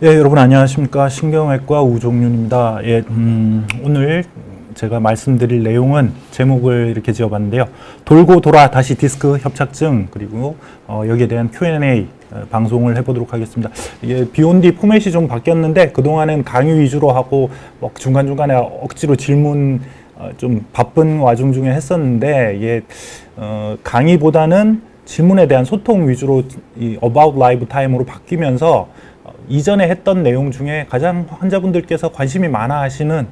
예, 여러분 안녕하십니까. 신경외과 우종윤입니다. 예, 오늘 제가 말씀드릴 내용은 제목을 이렇게 지어봤는데요. 돌고 돌아 다시 디스크 협착증, 그리고 여기에 대한 Q&A 방송을 해보도록 하겠습니다. 이게 비욘디 포맷이 좀 바뀌었는데 그동안은 강의 위주로 하고 중간중간에 억지로 질문 좀 바쁜 와중 중에 했었는데, 이게 강의보다는 질문에 대한 소통 위주로 이 About Live Time으로 바뀌면서 이전에 했던 내용 중에 가장 환자분들께서 관심이 많아 하시는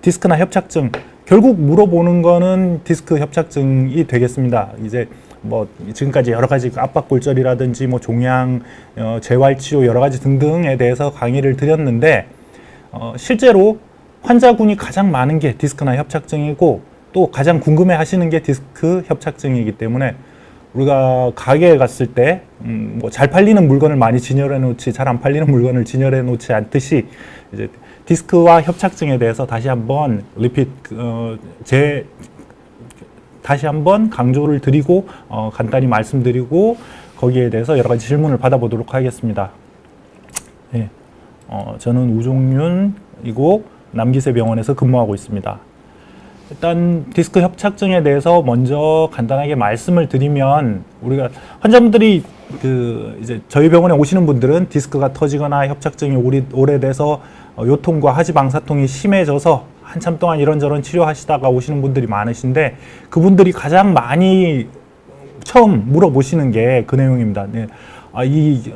디스크나 협착증, 결국 물어보는 거는 디스크 협착증이 되겠습니다. 이제 뭐 지금까지 여러 가지 압박골절이라든지 뭐 종양, 재활치료 여러 가지 등등에 대해서 강의를 드렸는데, 실제로 환자군이 가장 많은 게 디스크나 협착증이고 또 가장 궁금해 하시는 게 디스크 협착증이기 때문에 우리가 가게에 갔을 때 뭐 잘 팔리는 물건을 많이 진열해 놓지 잘 안 팔리는 물건을 진열해 놓지 않듯이, 이제 디스크와 협착증에 대해서 다시 한번 다시 한번 강조를 드리고 간단히 말씀드리고 거기에 대해서 여러 가지 질문을 받아보도록 하겠습니다. 네, 저는 우종윤이고 남기세병원에서 근무하고 있습니다. 일단 디스크 협착증에 대해서 먼저 간단하게 말씀을 드리면, 우리가 환자분들이 이제 저희 병원에 오시는 분들은 디스크가 터지거나 협착증이 오래돼서 요통과 하지방사통이 심해져서 한참 동안 이런저런 치료하시다가 오시는 분들이 많으신데, 그분들이 가장 많이 처음 물어보시는 게 그 내용입니다. 네.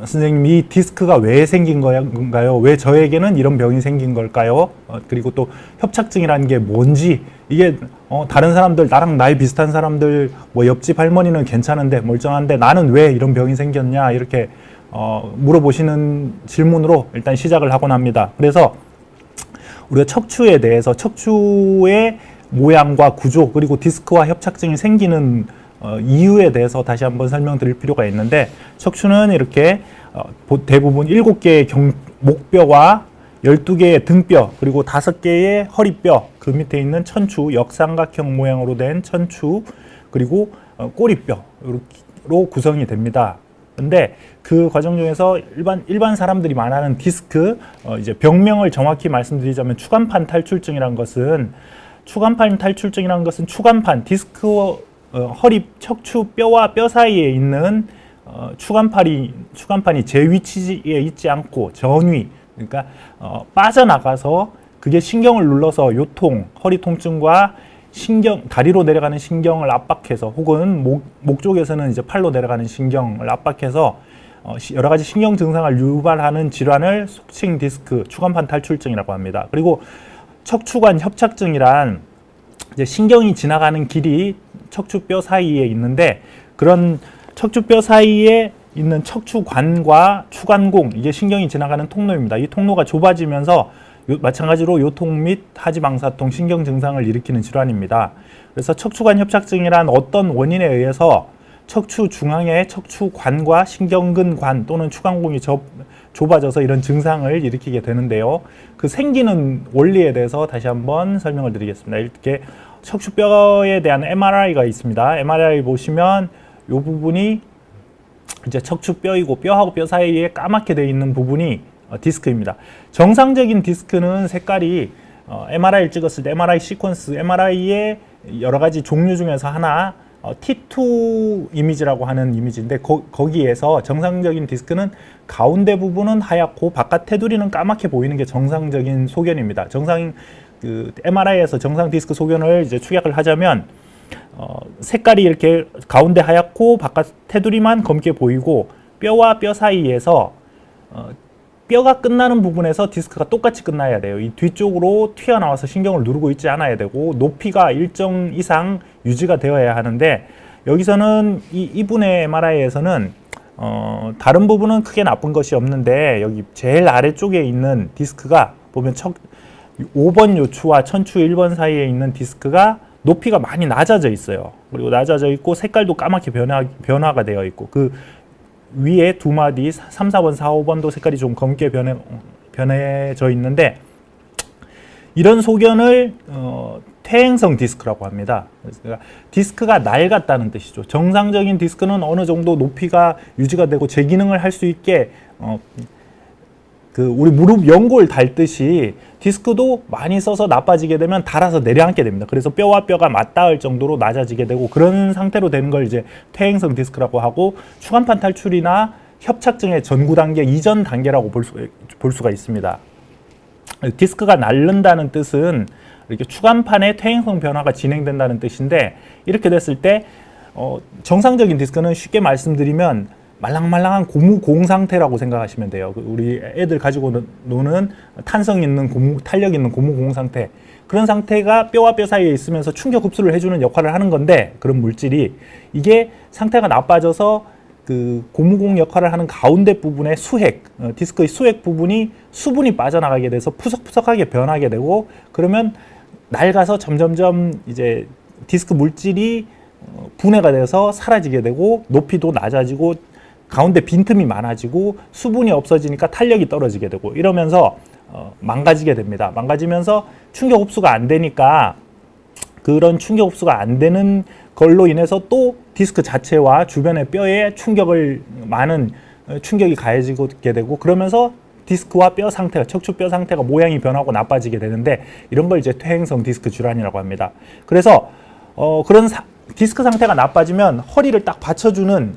선생님, 이 디스크가 왜 생긴 건가요? 왜 저에게는 이런 병이 생긴 걸까요? 그리고 또 협착증이라는 게 뭔지, 이게 다른 사람들, 나랑 나이 비슷한 사람들, 뭐 옆집 할머니는 괜찮은데 멀쩡한데 나는 왜 이런 병이 생겼냐, 이렇게 물어보시는 질문으로 일단 시작을 하곤 합니다. 그래서 우리가 척추에 대해서, 척추의 모양과 구조, 그리고 디스크와 협착증이 생기는 이유에 대해서 다시 한번 설명드릴 필요가 있는데, 척추는 이렇게 대부분 7개의 목뼈와 12개의 등뼈, 그리고 5개의 허리뼈, 그 밑에 있는 천추, 역삼각형 모양으로 된 천추, 그리고 꼬리뼈로 구성이 됩니다. 근데 그 과정 중에서 일반 사람들이 말하는 디스크, 이제 병명을 정확히 말씀드리자면 추간판 탈출증이라는 것은, 추간판, 디스크 척추 뼈와 뼈 사이에 있는 추간판이 제 위치에 있지 않고 전위, 그러니까 빠져나가서 그게 신경을 눌러서 요통, 허리 통증과 다리로 내려가는 신경을 압박해서, 혹은 목 쪽에서는 이제 팔로 내려가는 신경을 압박해서 여러 가지 신경 증상을 유발하는 질환을 속칭 디스크, 추간판 탈출증이라고 합니다. 그리고 척추관 협착증이란, 이제 신경이 지나가는 길이 척추뼈 사이에 있는데, 그런 척추뼈 사이에 있는 척추관과 추간공, 이게 신경이 지나가는 통로입니다. 이 통로가 좁아지면서 마찬가지로 요통 및 하지방사통, 신경 증상을 일으키는 질환입니다. 그래서 척추관 협착증이란 어떤 원인에 의해서 척추 중앙의 척추관과 신경근관 또는 추간공이 좁아져서 이런 증상을 일으키게 되는데요. 그 생기는 원리에 대해서 다시 한번 설명을 드리겠습니다. 이렇게 척추뼈에 대한 MRI가 있습니다. MRI 보시면 이 부분이 이제 척추뼈이고, 뼈하고 뼈 사이에 까맣게 되어 있는 부분이 디스크입니다. 정상적인 디스크는 색깔이 MRI를 찍었을 때 MRI 시퀀스, MRI의 여러 가지 종류 중에서 하나, T2 이미지라고 하는 이미지인데, 거기에서 정상적인 디스크는 가운데 부분은 하얗고 바깥 테두리는 까맣게 보이는 게 정상적인 소견입니다. MRI에서 정상 디스크 소견을 이제 축약을 하자면, 색깔이 이렇게 가운데 하얗고 바깥 테두리만 검게 보이고, 뼈와 뼈 사이에서 뼈가 끝나는 부분에서 디스크가 똑같이 끝나야 돼요. 이 뒤쪽으로 튀어나와서 신경을 누르고 있지 않아야 되고, 높이가 일정 이상 유지가 되어야 하는데, 여기서는 이분의 MRI에서는 다른 부분은 크게 나쁜 것이 없는데, 여기 제일 아래쪽에 있는 디스크가 보면 5번 요추와 천추 1번 사이에 있는 디스크가 높이가 많이 낮아져 있어요. 그리고 낮아져 있고 색깔도 까맣게 변화가 되어 있고, 그 위에 두 마디 3, 4번, 4, 5번도 색깔이 좀 검게 변해져 있는데, 이런 소견을 퇴행성 디스크라고 합니다. 그러니까 디스크가 낡았다는 뜻이죠. 정상적인 디스크는 어느 정도 높이가 유지가 되고 제 기능을 할 수 있게 그 우리 무릎 연골 닳듯이 디스크도 많이 써서 나빠지게 되면 닳아서 내려앉게 됩니다. 그래서 뼈와 뼈가 맞닿을 정도로 낮아지게 되고 그런 상태로 되는 걸 이제 퇴행성 디스크라고 하고 추간판 탈출이나 협착증의 전구 단계 이전 단계라고 볼 수가 있습니다. 디스크가 닳는다는 뜻은 이렇게 추간판의 퇴행성 변화가 진행된다는 뜻인데 이렇게 됐을 때 정상적인 디스크는 쉽게 말씀드리면 말랑말랑한 고무공 상태라고 생각하시면 돼요. 우리 애들 가지고 노는 탄성 있는 탄력 있는 고무공 상태. 그런 상태가 뼈와 뼈 사이에 있으면서 충격 흡수를 해주는 역할을 하는 건데 그런 물질이 이게 상태가 나빠져서 그 고무공 역할을 하는 가운데 부분의 수핵, 디스크의 수핵 부분이 수분이 빠져나가게 돼서 푸석푸석하게 변하게 되고 그러면 낡아서 점점점 이제 디스크 물질이 분해가 돼서 사라지게 되고 높이도 낮아지고 가운데 빈틈이 많아지고 수분이 없어지니까 탄력이 떨어지게 되고 이러면서 망가지게 됩니다. 망가지면서 충격 흡수가 안 되니까 그런 충격 흡수가 안 되는 걸로 인해서 또 디스크 자체와 주변의 뼈에 많은 충격이 가해지게 되고 그러면서 디스크와 뼈 상태가 척추 뼈 상태가 모양이 변하고 나빠지게 되는데 이런 걸 이제 퇴행성 디스크 질환이라고 합니다. 그래서 그런 디스크 상태가 나빠지면 허리를 딱 받쳐주는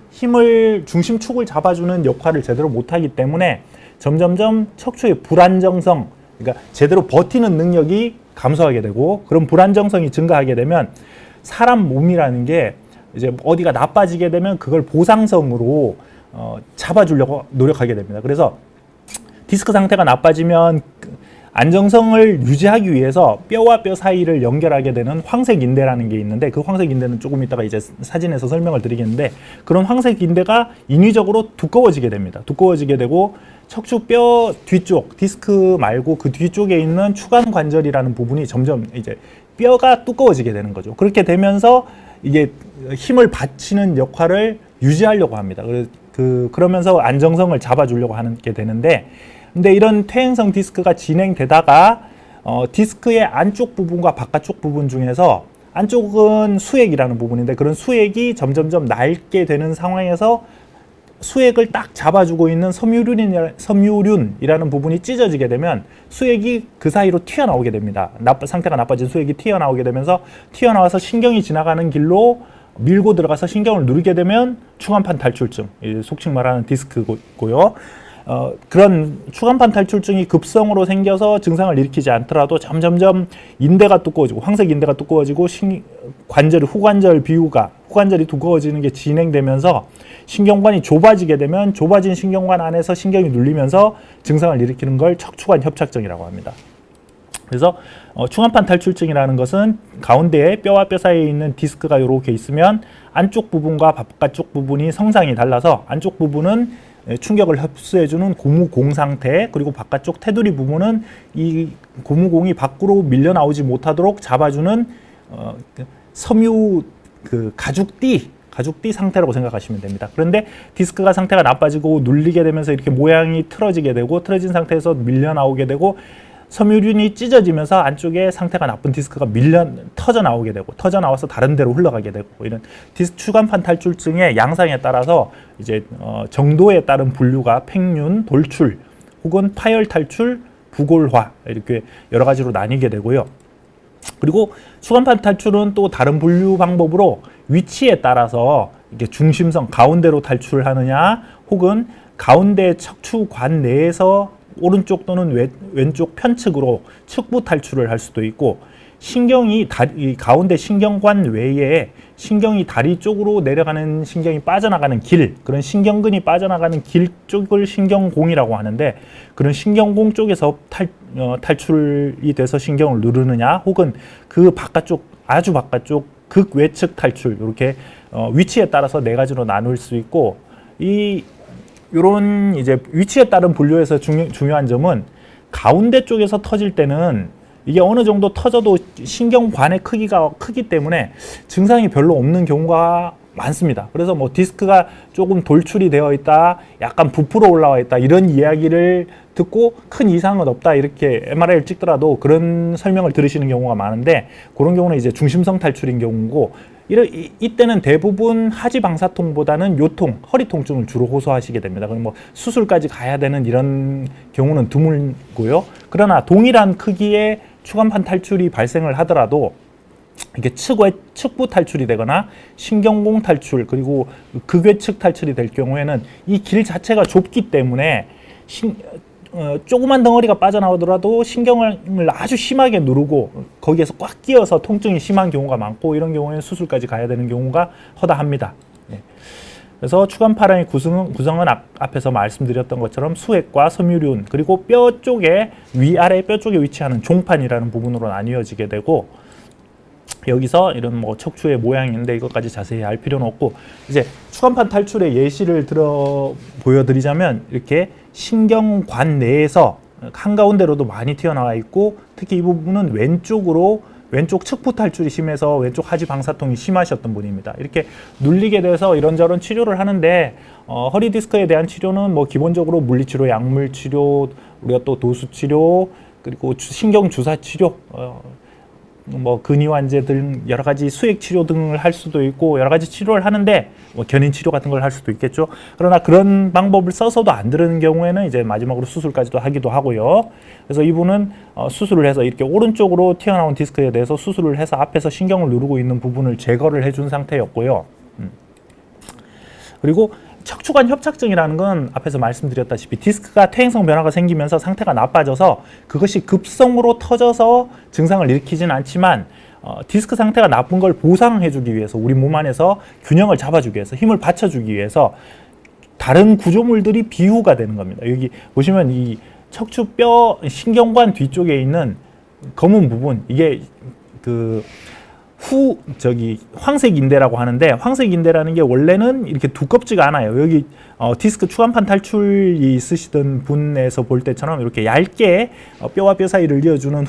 중심축을 잡아주는 역할을 제대로 못하기 때문에 점점점 척추의 불안정성, 그러니까 제대로 버티는 능력이 감소하게 되고 그런 불안정성이 증가하게 되면 사람 몸이라는 게 이제 어디가 나빠지게 되면 그걸 보상성으로 잡아주려고 노력하게 됩니다. 그래서 디스크 상태가 나빠지면 안정성을 유지하기 위해서 뼈와 뼈 사이를 연결하게 되는 황색인대라는 게 있는데 그 황색인대는 조금 이따가 이제 사진에서 설명을 드리겠는데 그런 황색인대가 인위적으로 두꺼워지게 됩니다. 두꺼워지게 되고 척추 뼈 뒤쪽, 디스크 말고 그 뒤쪽에 있는 추간 관절이라는 부분이 점점 이제 뼈가 두꺼워지게 되는 거죠. 그렇게 되면서 이게 힘을 받치는 역할을 유지하려고 합니다. 그러면서 안정성을 잡아주려고 하는 게 되는데 근데 이런 퇴행성 디스크가 진행되다가 디스크의 안쪽 부분과 바깥쪽 부분 중에서 안쪽은 수액이라는 부분인데 그런 수액이 점점점 낡게 되는 상황에서 수액을 딱 잡아주고 있는 섬유륜이라는 부분이 찢어지게 되면 수액이 그 사이로 튀어나오게 됩니다. 상태가 나빠진 수액이 튀어나오게 되면서 튀어나와서 신경이 지나가는 길로 밀고 들어가서 신경을 누르게 되면 추간판 탈출증, 속칭 말하는 디스크고요. 그런 추간판 탈출증이 급성으로 생겨서 증상을 일으키지 않더라도 점점점 인대가 두꺼워지고 황색 인대가 두꺼워지고 후관절이 두꺼워지는 게 진행되면서 신경관이 좁아지게 되면 좁아진 신경관 안에서 신경이 눌리면서 증상을 일으키는 걸 척추관 협착증이라고 합니다. 그래서 추간판 탈출증이라는 것은 가운데에 뼈와 뼈 사이에 있는 디스크가 이렇게 있으면 안쪽 부분과 바깥쪽 부분이 성상이 달라서 안쪽 부분은 충격을 흡수해주는 고무공 상태 그리고 바깥쪽 테두리 부분은 이 고무공이 밖으로 밀려 나오지 못하도록 잡아주는 섬유 가죽띠 상태라고 생각하시면 됩니다. 그런데 디스크가 상태가 나빠지고 눌리게 되면서 이렇게 모양이 틀어지게 되고 틀어진 상태에서 밀려 나오게 되고 섬유륜이 찢어지면서 안쪽에 상태가 나쁜 디스크가 터져 나오게 되고 터져 나와서 다른 데로 흘러가게 되고 이런 추간판 탈출증의 양상에 따라서 이제 정도에 따른 분류가 팽륜, 돌출 혹은 파열 탈출, 부골화 이렇게 여러 가지로 나뉘게 되고요. 그리고 추간판 탈출은 또 다른 분류 방법으로 위치에 따라서 이렇게 중심성 가운데로 탈출하느냐 혹은 가운데 척추관 내에서 오른쪽 또는 왼쪽 편측으로 측부 탈출을 할 수도 있고 신경이 가운데 신경관 외에 신경이 다리 쪽으로 내려가는 신경이 빠져나가는 길 그런 신경근이 빠져나가는 길 쪽을 신경공이라고 하는데 그런 신경공 쪽에서 탈출이 돼서 신경을 누르느냐 혹은 그 바깥쪽 아주 바깥쪽 극외측 탈출 이렇게 위치에 따라서 네 가지로 나눌 수 있고 이런 이제 위치에 따른 분류에서 중요한 점은 가운데 쪽에서 터질 때는 이게 어느 정도 터져도 신경관의 크기가 크기 때문에 증상이 별로 없는 경우가 많습니다. 그래서 뭐 디스크가 조금 돌출이 되어 있다, 약간 부풀어 올라와 있다 이런 이야기를 듣고 큰 이상은 없다 이렇게 MRI를 찍더라도 그런 설명을 들으시는 경우가 많은데 그런 경우는 이제 중심성 탈출인 경우고 이때는 대부분 하지 방사통보다는 요통, 허리 통증을 주로 호소하시게 됩니다. 그럼 뭐 수술까지 가야 되는 이런 경우는 드물고요. 그러나 동일한 크기의 추간판 탈출이 발생을 하더라도 이게 측부 탈출이 되거나 신경공 탈출 그리고 극외측 탈출이 될 경우에는 이 길 자체가 좁기 때문에 조그만 덩어리가 빠져나오더라도 신경을 아주 심하게 누르고 거기에서 꽉 끼어서 통증이 심한 경우가 많고, 이런 경우에는 수술까지 가야 되는 경우가 허다합니다. 예. 그래서 추간파랑의 구성은 앞에서 말씀드렸던 것처럼 수액과 섬유륜 그리고 뼈 쪽에 위아래 뼈 쪽에 위치하는 종판이라는 부분으로 나뉘어지게 되고, 여기서 이런 뭐 척추의 모양인데 이것까지 자세히 알 필요는 없고, 이제 추간판 탈출의 예시를 보여드리자면 이렇게 신경관 내에서 한가운데로도 많이 튀어나와 있고, 특히 이 부분은 왼쪽 측부 탈출이 심해서 왼쪽 하지 방사통이 심하셨던 분입니다. 이렇게 눌리게 돼서 이런저런 치료를 하는데 허리 디스크에 대한 치료는 뭐 기본적으로 물리치료, 약물치료, 우리가 또 도수치료 그리고 신경 주사 치료, 뭐 근이완제 등 여러 가지 수액 치료 등을 할 수도 있고 여러 가지 치료를 하는데 뭐 견인 치료 같은 걸 할 수도 있겠죠. 그러나 그런 방법을 써서도 안 되는 경우에는 이제 마지막으로 수술까지도 하기도 하고요. 그래서 이분은 수술을 해서 이렇게 오른쪽으로 튀어나온 디스크에 대해서 수술을 해서 앞에서 신경을 누르고 있는 부분을 제거를 해준 상태였고요. 그리고 척추관 협착증이라는 건 앞에서 말씀드렸다시피 디스크가 퇴행성 변화가 생기면서 상태가 나빠져서 그것이 급성으로 터져서 증상을 일으키진 않지만 디스크 상태가 나쁜 걸 보상해주기 위해서 우리 몸 안에서 균형을 잡아주기 위해서 힘을 받쳐주기 위해서 다른 구조물들이 비후가 되는 겁니다. 여기 보시면 이 척추뼈 신경관 뒤쪽에 있는 검은 부분, 이게 황색 인대라고 하는데, 황색 인대라는 게 원래는 이렇게 두껍지가 않아요. 여기 디스크 추간판 탈출이 있으시던 분에서 볼 때처럼 이렇게 얇게 뼈와 뼈 사이를 이어주는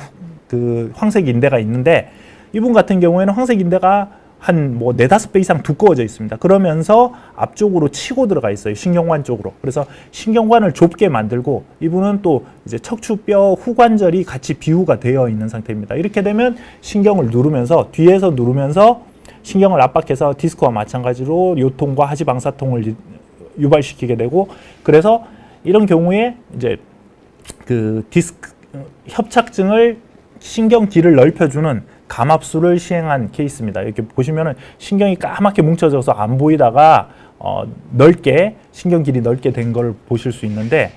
그 황색 인대가 있는데, 이분 같은 경우에는 황색 인대가 한 뭐 4-5배 이상 두꺼워져 있습니다. 그러면서 앞쪽으로 치고 들어가 있어요. 신경관 쪽으로. 그래서 신경관을 좁게 만들고, 이분은 또 이제 척추뼈 후관절이 같이 비후가 되어 있는 상태입니다. 이렇게 되면 신경을 누르면서 뒤에서 누르면서 신경을 압박해서 디스크와 마찬가지로 요통과 하지 방사통을 유발시키게 되고, 그래서 이런 경우에 이제 그 디스크 협착증을 신경길을 넓혀주는 감압술을 시행한 케이스입니다. 이렇게 보시면은 신경이 까맣게 뭉쳐져서 안 보이다가 넓게 신경길이 넓게 된 걸 보실 수 있는데,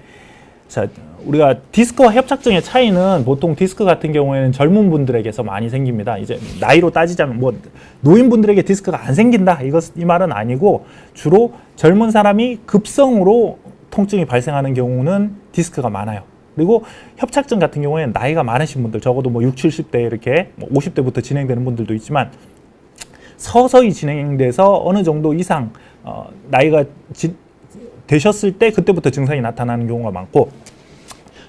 자, 우리가 디스크와 협착증의 차이는 보통 디스크 같은 경우에는 젊은 분들에게서 많이 생깁니다. 이제 나이로 따지자면 뭐 노인분들에게 디스크가 안 생긴다 이 말은 아니고, 주로 젊은 사람이 급성으로 통증이 발생하는 경우는 디스크가 많아요. 그리고 협착증 같은 경우에는 나이가 많으신 분들, 적어도 뭐 60, 70대 이렇게 50대부터 진행되는 분들도 있지만 서서히 진행돼서 어느 정도 이상 나이가 되셨을 때 그때부터 증상이 나타나는 경우가 많고,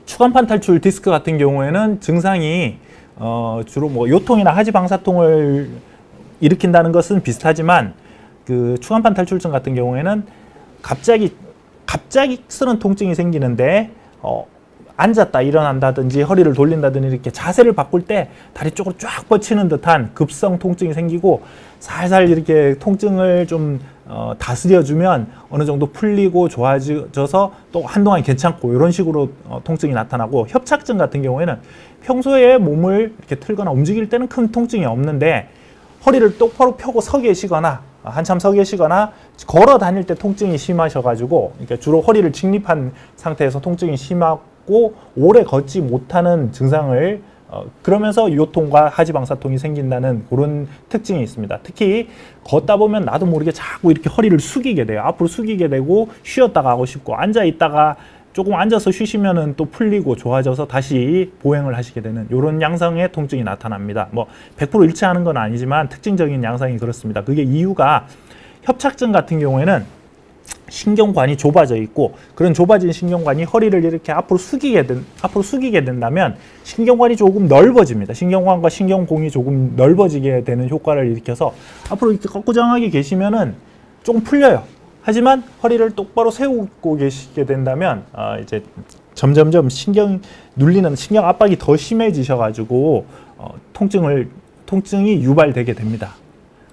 추간판 탈출 디스크 같은 경우에는 증상이 주로 뭐 요통이나 하지 방사통을 일으킨다는 것은 비슷하지만, 그 추간판 탈출증 같은 경우에는 갑자기 쓰는 통증이 생기는데 앉았다 일어난다든지 허리를 돌린다든지 이렇게 자세를 바꿀 때 다리 쪽으로 쫙 뻗치는 듯한 급성 통증이 생기고, 살살 이렇게 통증을 좀 다스려주면 어느 정도 풀리고 좋아져서 또 한동안 괜찮고, 이런 식으로 통증이 나타나고, 협착증 같은 경우에는 평소에 몸을 이렇게 틀거나 움직일 때는 큰 통증이 없는데 허리를 똑바로 펴고 서 계시거나 한참 서 계시거나 걸어 다닐 때 통증이 심하셔가지고, 그러니까 주로 허리를 직립한 상태에서 통증이 심하고 오래 걷지 못하는 증상을 그러면서 요통과 하지 방사통이 생긴다는 그런 특징이 있습니다. 특히 걷다 보면 나도 모르게 자꾸 이렇게 허리를 숙이게 돼요. 앞으로 숙이게 되고 쉬었다가 하고 싶고, 앉아 있다가 조금 앉아서 쉬시면은 또 풀리고 좋아져서 다시 보행을 하시게 되는 이런 양상의 통증이 나타납니다. 뭐 100% 일치하는 건 아니지만 특징적인 양상이 그렇습니다. 그게 이유가, 협착증 같은 경우에는 신경관이 좁아져 있고, 그런 좁아진 신경관이 허리를 이렇게 앞으로 숙이게 된다면 신경관이 조금 넓어집니다. 신경관과 신경공이 조금 넓어지게 되는 효과를 일으켜서 앞으로 이렇게 꺾구정하게 계시면은 조금 풀려요. 하지만 허리를 똑바로 세우고 계시게 된다면 이제 점점점 눌리는 신경 압박이 더 심해지셔가지고 통증이 유발되게 됩니다.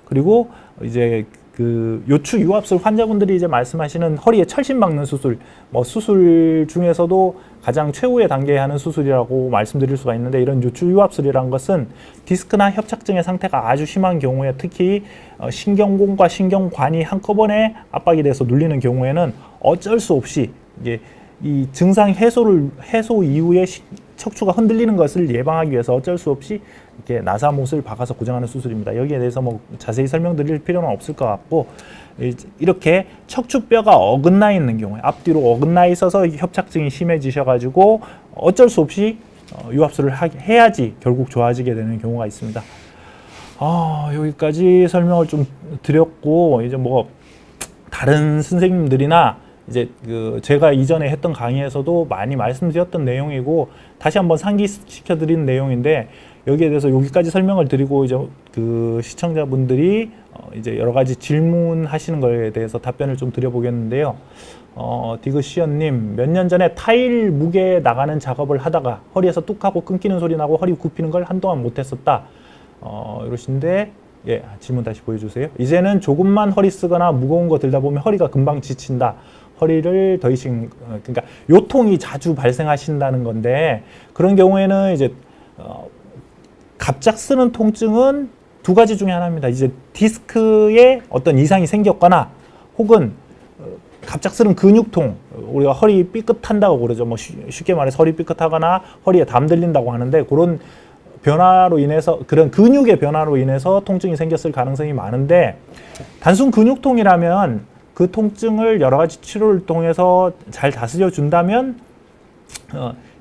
그리고 이제 그 요추 유압술 환자분들이 이제 말씀하시는 허리에 철심 박는 수술, 뭐 수술 중에서도 가장 최후의 단계에 하는 수술이라고 말씀드릴 수가 있는데, 이런 요추 유압술이라는 것은 디스크나 협착증의 상태가 아주 심한 경우에, 특히 신경공과 신경관이 한꺼번에 압박이 돼서 눌리는 경우에는 어쩔 수 없이 이게 이 증상 해소 이후에 척추가 흔들리는 것을 예방하기 위해서 어쩔 수 없이 이렇게 나사못을 박아서 고정하는 수술입니다. 여기에 대해서 뭐 자세히 설명드릴 필요는 없을 것 같고, 이렇게 척추뼈가 어긋나 있는 경우에, 앞뒤로 어긋나 있어서 협착증이 심해지셔가지고 어쩔 수 없이 유압술을 해야지 결국 좋아지게 되는 경우가 있습니다. 여기까지 설명을 좀 드렸고, 이제 뭐 다른 선생님들이나 이제 제가 이전에 했던 강의에서도 많이 말씀드렸던 내용이고, 다시 한번 상기시켜 드린 내용인데, 여기에 대해서 여기까지 설명을 드리고, 이제 그 시청자분들이 이제 여러 가지 질문하시는 거에 대해서 답변을 좀 드려보겠는데요. 디그시언님, 몇 년 전에 타일 무게 나가는 작업을 하다가 허리에서 뚝 하고 끊기는 소리 나고 허리 굽히는 걸 한동안 못했었다. 이러신데, 예, 질문 다시 보여주세요. 이제는 조금만 허리 쓰거나 무거운 거 들다 보면 허리가 금방 지친다. 허리를 더 이상, 그러니까 요통이 자주 발생하신다는 건데, 그런 경우에는 이제 갑작스런 통증은 두 가지 중에 하나입니다. 이제 디스크에 어떤 이상이 생겼거나, 혹은 갑작스런 근육통, 우리가 허리 삐끗한다고 그러죠. 뭐 쉽게 말해서 허리 삐끗하거나 허리에 담 들린다고 하는데, 그런 변화로 인해서, 그런 근육의 변화로 인해서 통증이 생겼을 가능성이 많은데, 단순 근육통이라면 그 통증을 여러 가지 치료를 통해서 잘 다스려 준다면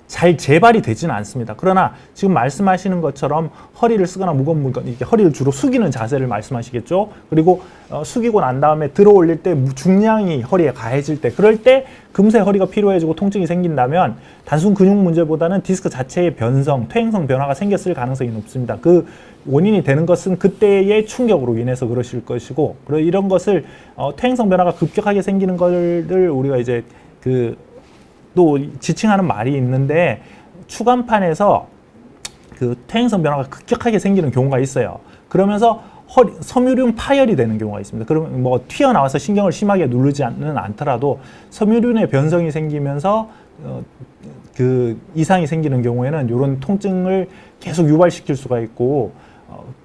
잘 재발이 되지는 않습니다. 그러나 지금 말씀하시는 것처럼 허리를 쓰거나 무거운 물건, 이렇게 허리를 주로 숙이는 자세를 말씀하시겠죠. 그리고 숙이고 난 다음에 들어 올릴 때 중량이 허리에 가해질 때, 그럴 때 금세 허리가 피로해지고 통증이 생긴다면 단순 근육 문제보다는 디스크 자체의 변성, 퇴행성 변화가 생겼을 가능성이 높습니다. 그 원인이 되는 것은 그때의 충격으로 인해서 그러실 것이고, 이런 것을 퇴행성 변화가 급격하게 생기는 것을 우리가 이제 또 지칭하는 말이 있는데, 추간판에서 그 퇴행성 변화가 급격하게 생기는 경우가 있어요. 그러면서 섬유륜 파열이 되는 경우가 있습니다. 그러면 뭐 튀어나와서 신경을 심하게 누르지는 않더라도 섬유륜의 변성이 생기면서 그 이상이 생기는 경우에는 이런 통증을 계속 유발시킬 수가 있고,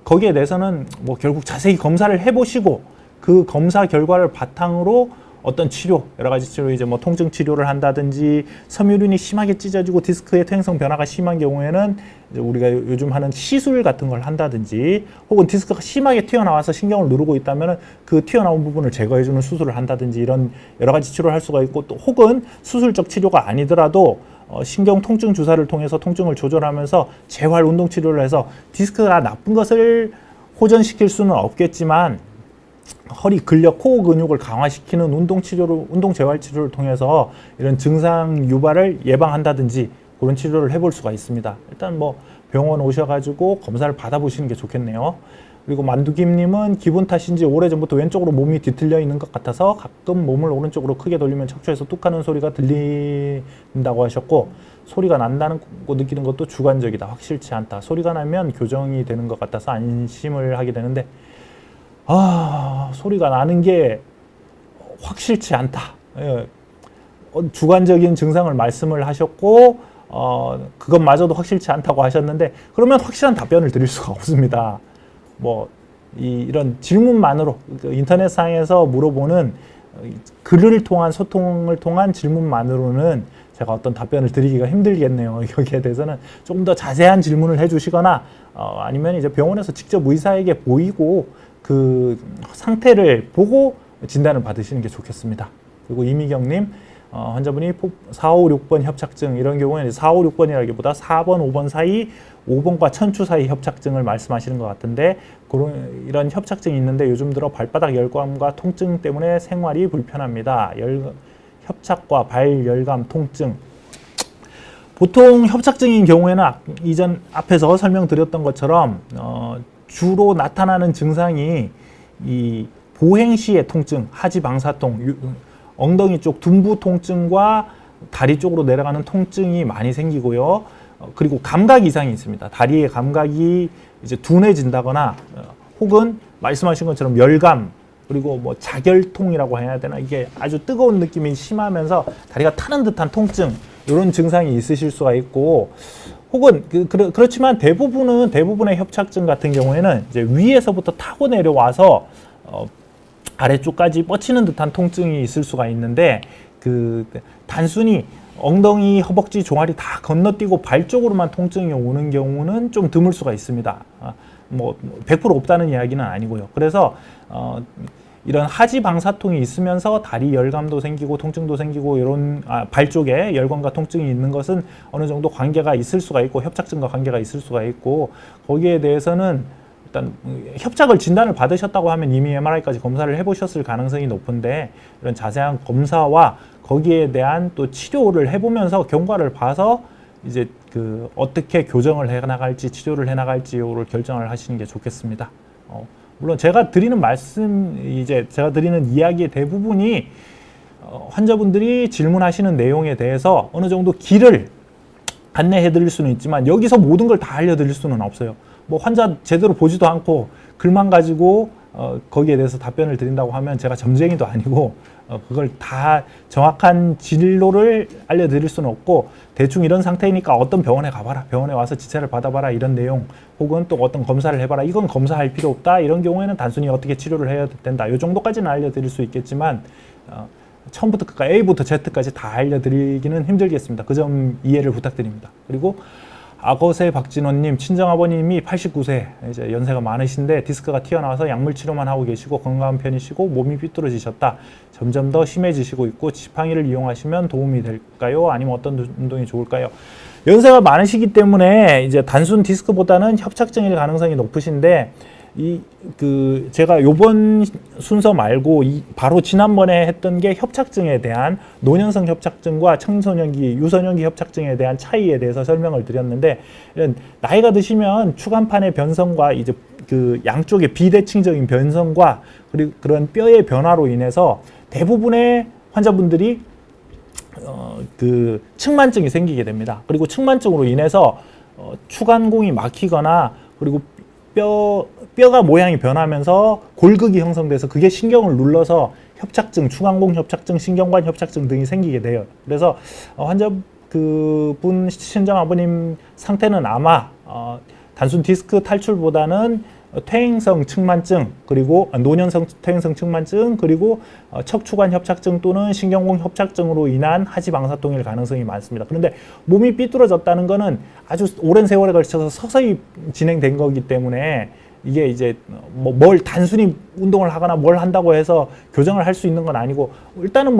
거기에 대해서는 뭐 결국 자세히 검사를 해보시고, 그 검사 결과를 바탕으로 어떤 치료, 여러 가지 치료, 이제 뭐 통증 치료를 한다든지, 섬유륜이 심하게 찢어지고 디스크의 퇴행성 변화가 심한 경우에는 이제 우리가 요즘 하는 시술 같은 걸 한다든지, 혹은 디스크가 심하게 튀어나와서 신경을 누르고 있다면 그 튀어나온 부분을 제거해주는 수술을 한다든지, 이런 여러 가지 치료를 할 수가 있고, 또 혹은 수술적 치료가 아니더라도 신경 통증 주사를 통해서 통증을 조절하면서 재활 운동 치료를 해서, 디스크가 나쁜 것을 호전시킬 수는 없겠지만 허리 근력, 코어 근육을 강화시키는 운동 재활 치료를 통해서 이런 증상 유발을 예방한다든지 그런 치료를 해볼 수가 있습니다. 일단 뭐 병원 오셔가지고 검사를 받아보시는 게 좋겠네요. 그리고 만두김님은 기분 탓인지 오래전부터 왼쪽으로 몸이 뒤틀려 있는 것 같아서 가끔 몸을 오른쪽으로 크게 돌리면 척추에서 뚝 하는 소리가 들린다고 하셨고, 소리가 난다는 거 느끼는 것도 주관적이다, 확실치 않다. 소리가 나면 교정이 되는 것 같아서 안심을 하게 되는데, 소리가 나는 게 확실치 않다. 예. 주관적인 증상을 말씀을 하셨고, 그것마저도 확실치 않다고 하셨는데, 그러면 확실한 답변을 드릴 수가 없습니다. 뭐 이런 질문만으로, 인터넷상에서 물어보는 글을 통한 소통을 통한 질문만으로는 제가 어떤 답변을 드리기가 힘들겠네요. 여기에 대해서는 조금 더 자세한 질문을 해주시거나, 아니면 이제 병원에서 직접 의사에게 보이고 그 상태를 보고 진단을 받으시는 게 좋겠습니다. 그리고 이미경님, 환자분이 4, 5, 6번 협착증, 이런 경우에는 4, 5, 6번이라기보다 4번, 5번 사이, 5번과 천추 사이 협착증을 말씀하시는 것 같은데, 이런 협착증이 있는데 요즘 들어 발바닥 열감과 통증 때문에 생활이 불편합니다. 협착과 발열감, 통증. 보통 협착증인 경우에는 이전 앞에서 설명드렸던 것처럼 주로 나타나는 증상이 이 보행 시의 통증, 하지방사통, 엉덩이 쪽 둔부 통증과 다리 쪽으로 내려가는 통증이 많이 생기고요. 그리고 감각 이상이 있습니다. 다리의 감각이 이제 둔해진다거나, 혹은 말씀하신 것처럼 열감 그리고 뭐 자결통이라고 해야 되나 이게 아주 뜨거운 느낌이 심하면서 다리가 타는 듯한 통증 이런 증상이 있으실 수가 있고 혹은 그렇지만 대부분의 협착증 같은 경우에는 이제 위에서부터 타고 내려와서 아래쪽까지 뻗치는 듯한 통증이 있을 수가 있는데 단순히 엉덩이, 허벅지, 종아리 다 건너뛰고 발 쪽으로만 통증이 오는 경우는 좀 드물 수가 있습니다. 뭐 100% 없다는 이야기는 아니고요. 그래서 이런 하지 방사통이 있으면서 다리 열감도 생기고 통증도 생기고 이런 발 쪽에 열감과 통증이 있는 것은 어느 정도 관계가 있을 수가 있고 협착증과 관계가 있을 수가 있고 거기에 대해서는 일단 협착을 진단을 받으셨다고 하면 이미 MRI까지 검사를 해보셨을 가능성이 높은데 이런 자세한 검사와 거기에 대한 또 치료를 해보면서 경과를 봐서 이제 어떻게 교정을 해나갈지 치료를 해나갈지를 결정을 하시는 게 좋겠습니다. 물론 제가 드리는 제가 드리는 이야기의 대부분이 환자분들이 질문하시는 내용에 대해서 어느 정도 길을 안내해 드릴 수는 있지만 여기서 모든 걸 다 알려드릴 수는 없어요. 뭐 환자 제대로 보지도 않고 글만 가지고 거기에 대해서 답변을 드린다고 하면 제가 점쟁이도 아니고 그걸 다 정확한 진로를 알려드릴 수는 없고 대충 이런 상태이니까 어떤 병원에 가봐라, 병원에 와서 지체를 받아봐라 이런 내용 혹은 또 어떤 검사를 해봐라 이건 검사할 필요 없다 이런 경우에는 단순히 어떻게 치료를 해야 된다 이 정도까지는 알려드릴 수 있겠지만 처음부터 끝까지 A부터 Z까지 다 알려드리기는 힘들겠습니다. 그 점 이해를 부탁드립니다. 그리고 악어새 박진원님, 친정아버님이 89세, 이제 연세가 많으신데 디스크가 튀어나와서 약물 치료만 하고 계시고 건강한 편이시고 몸이 삐뚤어지셨다. 점점 더 심해지시고 있고 지팡이를 이용하시면 도움이 될까요? 아니면 어떤 운동이 좋을까요? 연세가 많으시기 때문에 이제 단순 디스크보다는 협착증일 가능성이 높으신데 제가 요번 순서 말고 바로 지난번에 했던 게 협착증에 대한 노년성 협착증과 청소년기, 유소년기 협착증에 대한 차이에 대해서 설명을 드렸는데 나이가 드시면 추간판의 변성과 이제 양쪽의 비대칭적인 변성과 그리고 그런 뼈의 변화로 인해서 대부분의 환자분들이 측만증이 생기게 됩니다. 그리고 측만증으로 인해서 추간공이 막히거나 그리고 뼈가 모양이 변하면서 골극이 형성돼서 그게 신경을 눌러서 협착증, 추간공 협착증, 신경관 협착증 등이 생기게 돼요. 그래서 환자분 친정아버님 상태는 아마 단순 디스크 탈출보다는 퇴행성 측만증 그리고 노년성 퇴행성 측만증 그리고 척추관 협착증 또는 신경공 협착증으로 인한 하지 방사통일 가능성이 많습니다. 그런데 몸이 삐뚤어졌다는 것은 아주 오랜 세월에 걸쳐서 서서히 진행된 거기 때문에 이게 이제 뭘 단순히 운동을 하거나 뭘 한다고 해서 교정을 할 수 있는 건 아니고 일단은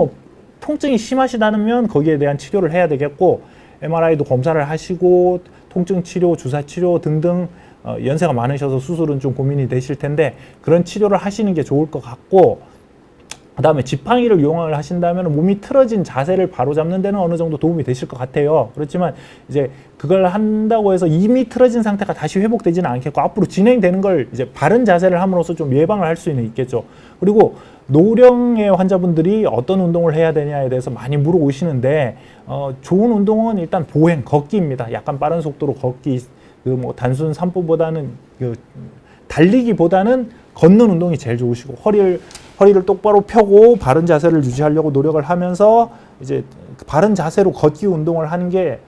통증이 심하시다면 거기에 대한 치료를 해야 되겠고 MRI도 검사를 하시고 통증 치료, 주사 치료 등등 연세가 많으셔서 수술은 좀 고민이 되실 텐데 그런 치료를 하시는 게 좋을 것 같고 그 다음에 지팡이를 이용을 하신다면 몸이 틀어진 자세를 바로잡는 데는 어느 정도 도움이 되실 것 같아요. 그렇지만 이제 그걸 한다고 해서 이미 틀어진 상태가 다시 회복되지는 않겠고 앞으로 진행되는 걸 이제 바른 자세를 함으로써 좀 예방을 할 수는 있겠죠. 그리고 노령의 환자분들이 어떤 운동을 해야 되냐에 대해서 많이 물어오시는데 좋은 운동은 일단 보행, 걷기입니다. 약간 빠른 속도로 걷기 단순 산보보다는 달리기보다는 걷는 운동이 제일 좋으시고 허리를 똑바로 펴고 바른 자세를 유지하려고 노력을 하면서 이제 바른 자세로 걷기 운동을 하는 게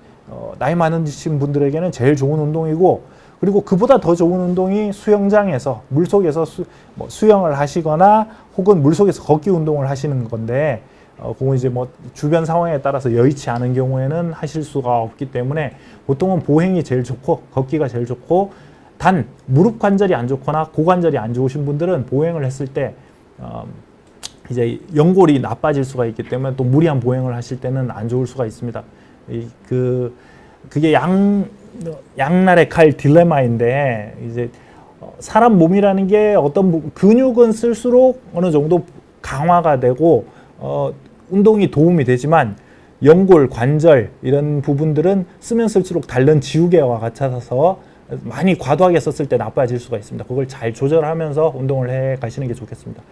나이 많으신 분들에게는 제일 좋은 운동이고 그리고 그보다 더 좋은 운동이 수영장에서 물속에서 수영을 하시거나 혹은 물속에서 걷기 운동을 하시는 건데 그건 이제 주변 상황에 따라서 여의치 않은 경우에는 하실 수가 없기 때문에 보통은 보행이 제일 좋고 걷기가 제일 좋고 단 무릎 관절이 안 좋거나 고관절이 안 좋으신 분들은 보행을 했을 때 이제 연골이 나빠질 수가 있기 때문에 또 무리한 보행을 하실 때는 안 좋을 수가 있습니다. 그게 양날의 칼 딜레마인데 이제 사람 몸이라는 게 어떤 근육은 쓸수록 어느 정도 강화가 되고 운동이 도움이 되지만 연골, 관절 이런 부분들은 쓰면 쓸수록 닳는 지우개와 같아서 많이 과도하게 썼을 때 나빠질 수가 있습니다. 그걸 잘 조절하면서 운동을 해 가시는 게 좋겠습니다.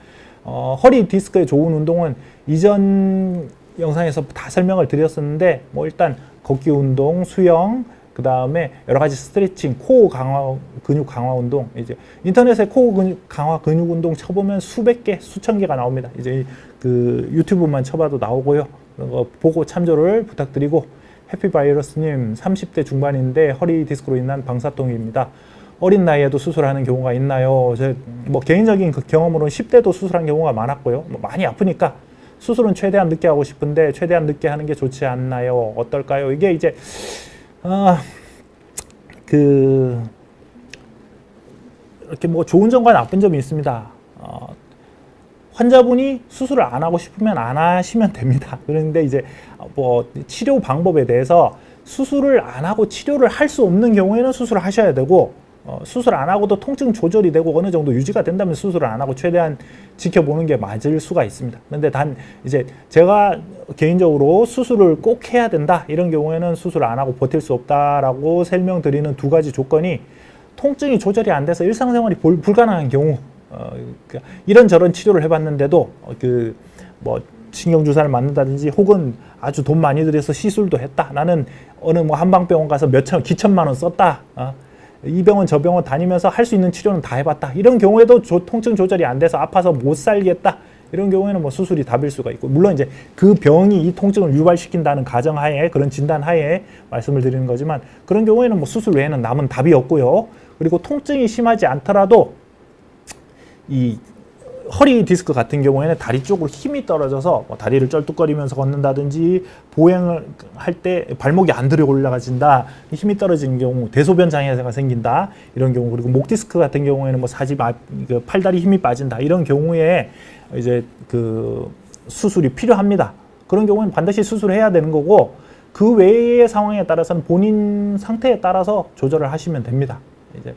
허리 디스크에 좋은 운동은 이전 영상에서 다 설명을 드렸었는데 일단 걷기 운동, 수영, 그 다음에 여러 가지 스트레칭, 코어 강화, 근육 강화 운동. 이제 인터넷에 코어 근육 강화 근육 운동 쳐보면 수백 개, 수천 개가 나옵니다. 이제 그 유튜브만 쳐봐도 나오고요. 그거 보고 참조를 부탁드리고, 해피바이러스님 30대 중반인데 허리 디스크로 인한 방사통입니다. 어린 나이에도 수술하는 경우가 있나요? 제 뭐 개인적인 그 경험으로는 10대도 수술한 경우가 많았고요. 뭐 많이 아프니까 수술은 최대한 늦게 하고 싶은데 최대한 늦게 하는 게 좋지 않나요? 어떨까요? 이게 이제 이렇게 뭐 좋은 점과 나쁜 점이 있습니다. 환자분이 수술을 안 하고 싶으면 안 하시면 됩니다. 그런데 이제 뭐 치료 방법에 대해서 수술을 안 하고 치료를 할 수 없는 경우에는 수술을 하셔야 되고, 수술 안 하고도 통증 조절이 되고 어느 정도 유지가 된다면 수술을 안 하고 최대한 지켜보는 게 맞을 수가 있습니다. 근데 단 이제 제가 개인적으로 수술을 꼭 해야 된다 이런 경우에는 수술 안 하고 버틸 수 없다라고 설명드리는 두 가지 조건이, 통증이 조절이 안 돼서 일상생활이 불가능한 경우, 이런저런 치료를 해봤는데도 뭐 신경주사를 맞는다든지 혹은 아주 돈 많이 들여서 시술도 했다. 나는 어느 뭐 한방병원 가서 기천만 원 썼다. 이 병원 저 병원 다니면서 할 수 있는 치료는 다 해봤다. 이런 경우에도 통증 조절이 안 돼서 아파서 못 살겠다. 이런 경우에는 뭐 수술이 답일 수가 있고, 물론 이제 그 병이 이 통증을 유발시킨다는 가정하에, 그런 진단하에 말씀을 드리는 거지만, 그런 경우에는 뭐 수술 외에는 남은 답이 없고요. 그리고 통증이 심하지 않더라도 이 허리 디스크 같은 경우에는 다리 쪽으로 힘이 떨어져서 뭐 다리를 쩔뚝거리면서 걷는다든지, 보행을 할 때 발목이 안 들어 올라가진다, 힘이 떨어지는 경우, 대소변 장애가 생긴다 이런 경우, 그리고 목 디스크 같은 경우에는 뭐 팔다리 힘이 빠진다 이런 경우에 이제 그 수술이 필요합니다. 그런 경우는 반드시 수술해야 되는 거고, 그 외의 상황에 따라서는 본인 상태에 따라서 조절을 하시면 됩니다. 이제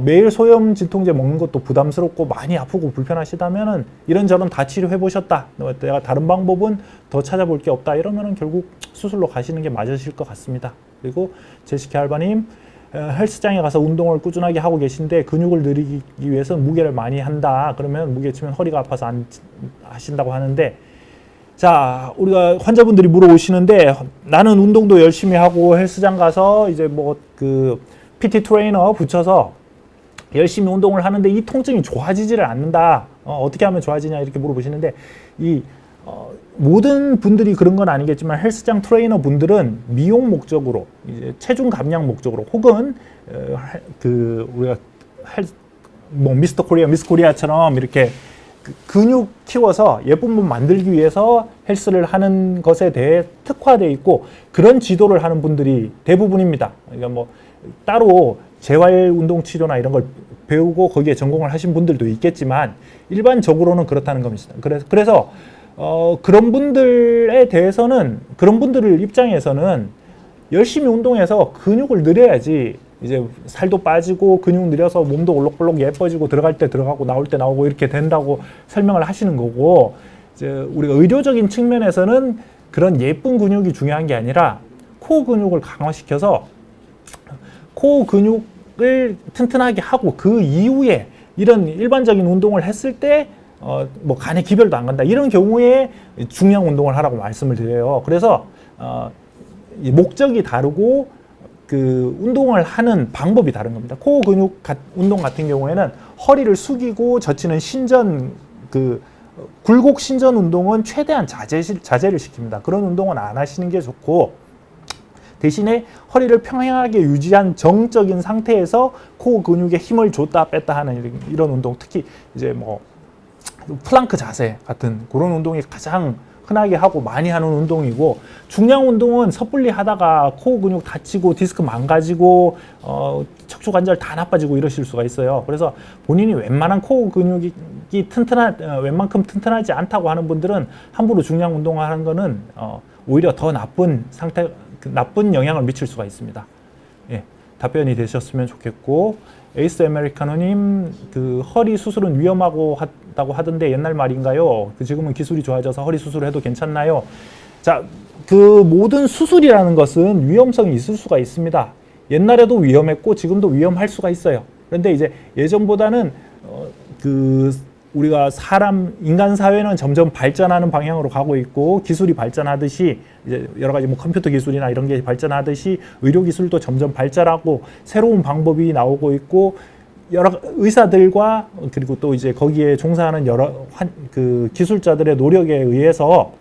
매일 소염 진통제 먹는 것도 부담스럽고 많이 아프고 불편하시다면은 이런저런 다 치료해 보셨다, 내가 다른 방법은 더 찾아볼 게 없다 이러면은 결국 수술로 가시는 게 맞으실 것 같습니다. 그리고 제시카 알바님, 헬스장에 가서 운동을 꾸준하게 하고 계신데 근육을 늘리기 위해서는 무게를 많이 한다. 그러면 무게 치면 허리가 아파서 안 하신다고 하는데, 자, 우리가 환자분들이 물어오시는데, 나는 운동도 열심히 하고 헬스장 가서 이제 뭐 PT 트레이너 붙여서 열심히 운동을 하는데 이 통증이 좋아지지를 않는다. 어떻게 하면 좋아지냐 이렇게 물어보시는데, 모든 분들이 그런 건 아니겠지만 헬스장 트레이너 분들은 미용 목적으로, 이제 체중 감량 목적으로, 혹은 우리가 뭐 미스터 코리아, 미스 코리아처럼 이렇게 근육 키워서 예쁜 몸 만들기 위해서 헬스를 하는 것에 대해 특화되어 있고, 그런 지도를 하는 분들이 대부분입니다. 그러니까 뭐 따로 재활 운동 치료나 이런 걸 배우고 거기에 전공을 하신 분들도 있겠지만 일반적으로는 그렇다는 겁니다. 그래서 그런 분들에 대해서는, 그런 분들을 입장에서는 열심히 운동해서 근육을 늘려야지, 이제 살도 빠지고 근육 늘려서 몸도 올록볼록 예뻐지고 들어갈 때 들어가고 나올 때 나오고 이렇게 된다고 설명을 하시는 거고, 이제 우리가 의료적인 측면에서는 그런 예쁜 근육이 중요한 게 아니라 코어 근육을 강화시켜서 코어 근육을 튼튼하게 하고, 그 이후에 이런 일반적인 운동을 했을 때 뭐 간에 기별도 안 간다 이런 경우에 중량 운동을 하라고 말씀을 드려요. 그래서 목적이 다르고 그 운동을 하는 방법이 다른 겁니다. 코어 근육 운동 같은 경우에는 허리를 숙이고 젖히는 신전, 굴곡 신전 운동은 최대한 자제를 시킵니다. 그런 운동은 안 하시는 게 좋고, 대신에 허리를 평행하게 유지한 정적인 상태에서 코어 근육에 힘을 줬다 뺐다 하는 이런 운동, 특히 이제 뭐 플랑크 자세 같은 그런 운동이 가장 흔하게 하고 많이 하는 운동이고, 중량 운동은 섣불리 하다가 코어 근육 다치고 디스크 망가지고 척추 관절 다 나빠지고 이러실 수가 있어요. 그래서 본인이 웬만한 코어 근육이 웬만큼 튼튼하지 않다고 하는 분들은 함부로 중량 운동을 하는 거는 오히려 더 나쁜 영향을 미칠 수가 있습니다. 예, 답변이 되셨으면 좋겠고, 에이스 아메리카노님, 허리 수술은 위험하다고 하던데 옛날 말인가요? 지금은 기술이 좋아져서 허리 수술을 해도 괜찮나요? 자, 모든 수술이라는 것은 위험성이 있을 수가 있습니다. 옛날에도 위험했고 지금도 위험할 수가 있어요. 그런데 이제 예전보다는 우리가 인간 사회는 점점 발전하는 방향으로 가고 있고 기술이 발전하듯이 이제 여러 가지 뭐 컴퓨터 기술이나 이런 게 발전하듯이 의료 기술도 점점 발전하고 새로운 방법이 나오고 있고 여러 의사들과 그리고 또 이제 거기에 종사하는 여러 그 기술자들의 노력에 의해서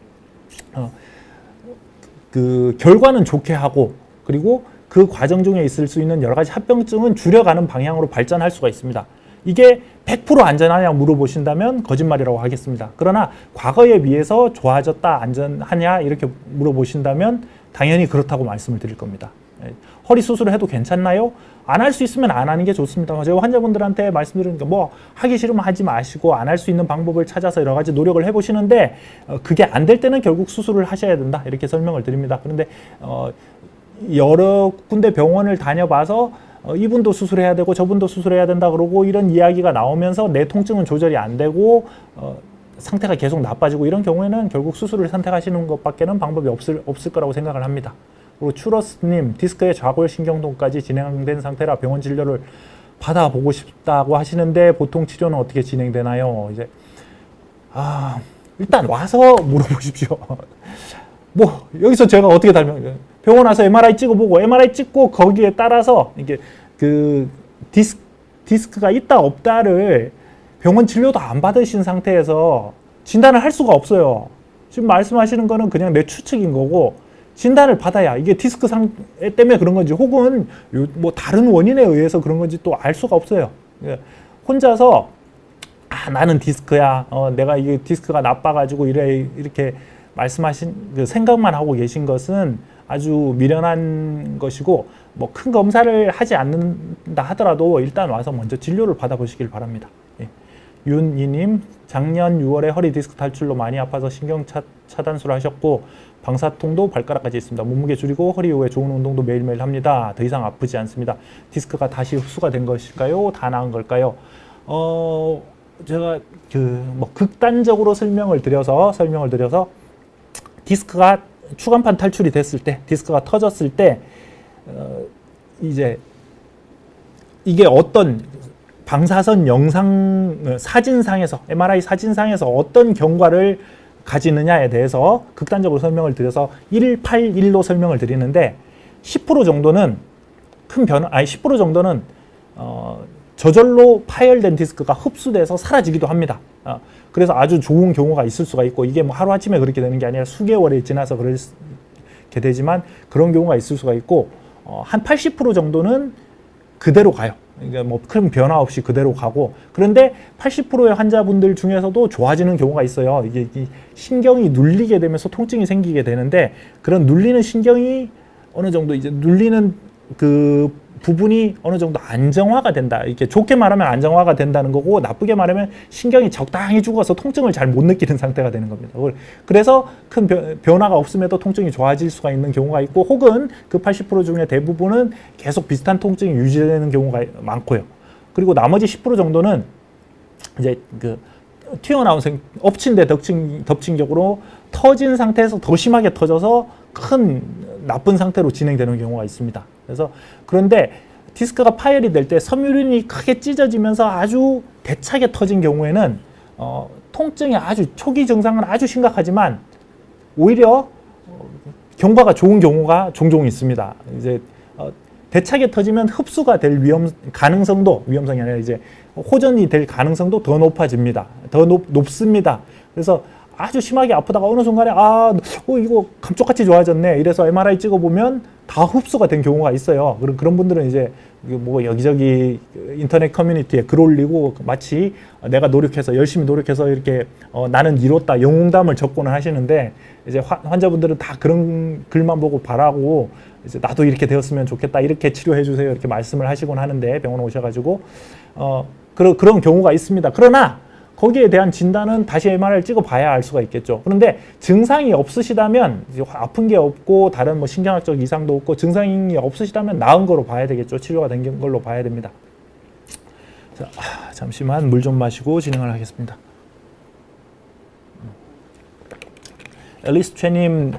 그 결과는 좋게 하고 그리고 그 과정 중에 있을 수 있는 여러 가지 합병증은 줄여가는 방향으로 발전할 수가 있습니다. 이게 100% 안전하냐 물어보신다면 거짓말이라고 하겠습니다. 그러나 과거에 비해서 좋아졌다, 안전하냐 이렇게 물어보신다면 당연히 그렇다고 말씀을 드릴 겁니다. 허리 수술을 해도 괜찮나요? 안 할 수 있으면 안 하는 게 좋습니다. 제가 환자분들한테 말씀드리니까 뭐 하기 싫으면 하지 마시고 안 할 수 있는 방법을 찾아서 여러 가지 노력을 해보시는데 그게 안 될 때는 결국 수술을 하셔야 된다 이렇게 설명을 드립니다. 그런데 여러 군데 병원을 다녀봐서 이분도 수술해야 되고 저분도 수술해야 된다 그러고 이런 이야기가 나오면서 내 통증은 조절이 안 되고 상태가 계속 나빠지고 이런 경우에는 결국 수술을 선택하시는 것밖에는 방법이 없을 거라고 생각을 합니다. 그리고 추러스님, 디스크의 좌골신경통까지 진행된 상태라 병원 진료를 받아보고 싶다고 하시는데 보통 치료는 어떻게 진행되나요? 이제 일단 와서 물어보십시오. 뭐 여기서 제가 어떻게 병원 와서 MRI 찍어보고 MRI 찍고 거기에 따라서 이게 그 디스크가 있다 없다를 병원 진료도 안 받으신 상태에서 진단을 할 수가 없어요. 지금 말씀하시는 거는 그냥 내 추측인 거고 진단을 받아야 이게 디스크 때문에 그런 건지 혹은 뭐 다른 원인에 의해서 그런 건지 또 알 수가 없어요. 혼자서 나는 디스크야. 내가 이게 디스크가 나빠가지고 이렇게 말씀하신 그 생각만 하고 계신 것은 아주 미련한 것이고 뭐 큰 검사를 하지 않는다 하더라도 일단 와서 먼저 진료를 받아보시길 바랍니다. 예. 윤이님, 작년 6월에 허리 디스크 탈출로 많이 아파서 신경 차단술을 하셨고 방사통도 발가락까지 있습니다. 몸무게 줄이고 허리 이후에 좋은 운동도 매일매일 합니다. 더 이상 아프지 않습니다. 디스크가 다시 흡수가 된 것일까요? 다 나은 걸까요? 제가 뭐 극단적으로 설명을 드려서 디스크가 추간판 탈출이 됐을 때, 디스크가 터졌을 때 이제 이게 어떤 방사선 영상 사진상에서 MRI 사진상에서 어떤 경과를 가지느냐에 대해서 극단적으로 설명을 드려서 181로 설명을 드리는데 10% 정도는 10% 정도는 저절로 파열된 디스크가 흡수돼서 사라지기도 합니다. 그래서 아주 좋은 경우가 있을 수가 있고 이게 뭐 하루아침에 그렇게 되는 게 아니라 수개월이 지나서 그렇게 되지만 그런 경우가 있을 수가 있고 한 80% 정도는 그대로 가요. 그러니까 뭐 큰 변화 없이 그대로 가고 그런데 80%의 환자분들 중에서도 좋아지는 경우가 있어요. 이게 신경이 눌리게 되면서 통증이 생기게 되는데 그런 눌리는 신경이 어느 정도 이제 눌리는 그 부분이 어느 정도 안정화가 된다. 이렇게 좋게 말하면 안정화가 된다는 거고 나쁘게 말하면 신경이 적당히 죽어서 통증을 잘 못 느끼는 상태가 되는 겁니다. 그래서 큰 변화가 없음에도 통증이 좋아질 수가 있는 경우가 있고 혹은 그 80% 중에 대부분은 계속 비슷한 통증이 유지되는 경우가 많고요. 그리고 나머지 10% 정도는 이제 그 튀어나온 엎친 데 덮친 격으로 터진 상태에서 더 심하게 터져서 큰 나쁜 상태로 진행되는 경우가 있습니다. 그래서 그런데 디스크가 파열이 될 때 섬유륜이 크게 찢어지면서 아주 대차게 터진 경우에는 통증이 아주 초기 증상은 아주 심각하지만 오히려 경과가 좋은 경우가 종종 있습니다. 이제 대차게 터지면 흡수가 될 위험성이 아니라 이제 호전이 될 가능성도 더 높아집니다. 더 높습니다. 그래서 아주 심하게 아프다가 어느 순간에 이거 감쪽같이 좋아졌네 이래서 MRI 찍어보면 다 흡수가 된 경우가 있어요. 그런 분들은 이제 뭐 여기저기 인터넷 커뮤니티에 글 올리고 마치 내가 열심히 노력해서 이렇게 나는 이뤘다 영웅담을 적고는 하시는데 이제 환자분들은 다 그런 글만 보고 바라고 이제 나도 이렇게 되었으면 좋겠다 이렇게 치료해 주세요 이렇게 말씀을 하시곤 하는데 병원에 오셔가지고 그런 경우가 있습니다. 그러나 거기에 대한 진단은 다시 MRI를 찍어봐야 알 수가 있겠죠. 그런데 증상이 없으시다면 아픈 게 없고 다른 뭐 신경학적 이상도 없고 증상이 없으시다면 나은 거로 봐야 되겠죠. 치료가 된 걸로 봐야 됩니다. 자, 잠시만 물 좀 마시고 진행을 하겠습니다. 앨리스 최님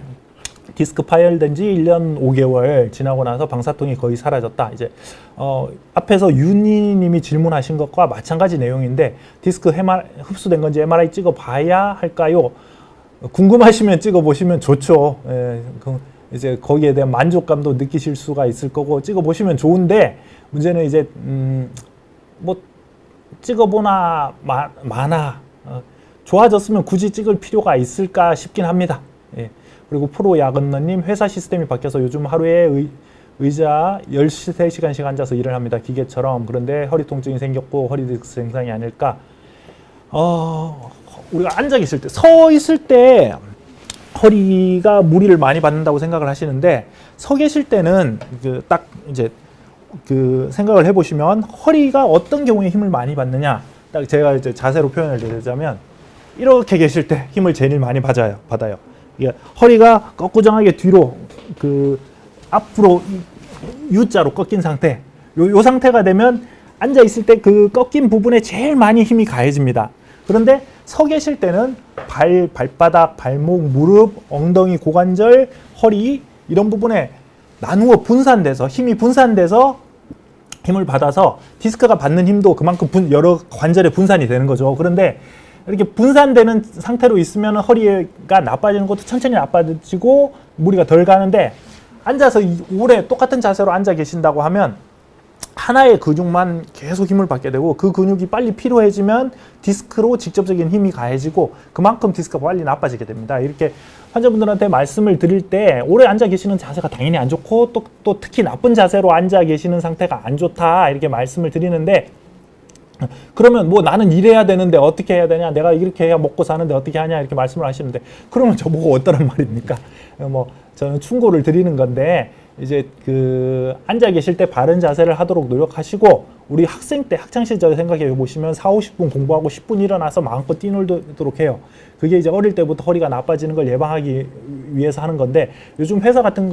디스크 파열된 지 1년 5개월 지나고 나서 방사통이 거의 사라졌다. 이제 앞에서 윤희 님이 질문하신 것과 마찬가지 내용인데 디스크 흡수된 건지 MRI 찍어 봐야 할까요? 궁금하시면 찍어 보시면 좋죠. 예, 이제 거기에 대한 만족감도 느끼실 수가 있을 거고 찍어 보시면 좋은데 문제는 이제 뭐 찍어 보나 마나 좋아졌으면 굳이 찍을 필요가 있을까 싶긴 합니다. 예. 그리고 프로 야근러님 회사 시스템이 바뀌어서 요즘 하루에 의자 13시간씩 앉아서 일을 합니다. 기계처럼. 그런데 허리 통증이 생겼고 허리 디스크 증상이 아닐까. 우리가 앉아 계실 때, 서 있을 때 허리가 무리를 많이 받는다고 생각을 하시는데 서 계실 때는 딱 이제 생각을 해보시면 허리가 어떤 경우에 힘을 많이 받느냐. 딱 제가 이제 자세로 표현을 드리자면 이렇게 계실 때 힘을 제일 많이 받아요. 허리가 꺾구정하게 뒤로 앞으로 U자로 꺾인 상태. 요 상태가 되면 앉아 있을 때 그 꺾인 부분에 제일 많이 힘이 가해집니다. 그런데 서 계실 때는 발바닥, 발목, 무릎, 엉덩이, 고관절, 허리 이런 부분에 나누어 분산돼서 힘이 분산돼서 힘을 받아서 디스크가 받는 힘도 그만큼 여러 관절에 분산이 되는 거죠. 그런데 이렇게 분산되는 상태로 있으면 허리가 나빠지는 것도 천천히 나빠지고 무리가 덜 가는데 앉아서 오래 똑같은 자세로 앉아 계신다고 하면 하나의 근육만 계속 힘을 받게 되고 그 근육이 빨리 피로해지면 디스크로 직접적인 힘이 가해지고 그만큼 디스크가 빨리 나빠지게 됩니다. 이렇게 환자분들한테 말씀을 드릴 때 오래 앉아 계시는 자세가 당연히 안 좋고 또 특히 나쁜 자세로 앉아 계시는 상태가 안 좋다 이렇게 말씀을 드리는데 그러면 뭐 나는 일해야 되는데 어떻게 해야 되냐, 내가 이렇게 해야 먹고 사는데 어떻게 하냐 이렇게 말씀을 하시는데 그러면 저보고 어떠란 말입니까? 뭐 저는 충고를 드리는 건데 이제 앉아 계실 때 바른 자세를 하도록 노력하시고 우리 학생 때 학창 시절 생각해 보시면 40-50분 공부하고 10분 일어나서 마음껏 뛰놀도록 해요. 그게 이제 어릴 때부터 허리가 나빠지는 걸 예방하기 위해서 하는 건데 요즘 회사 같은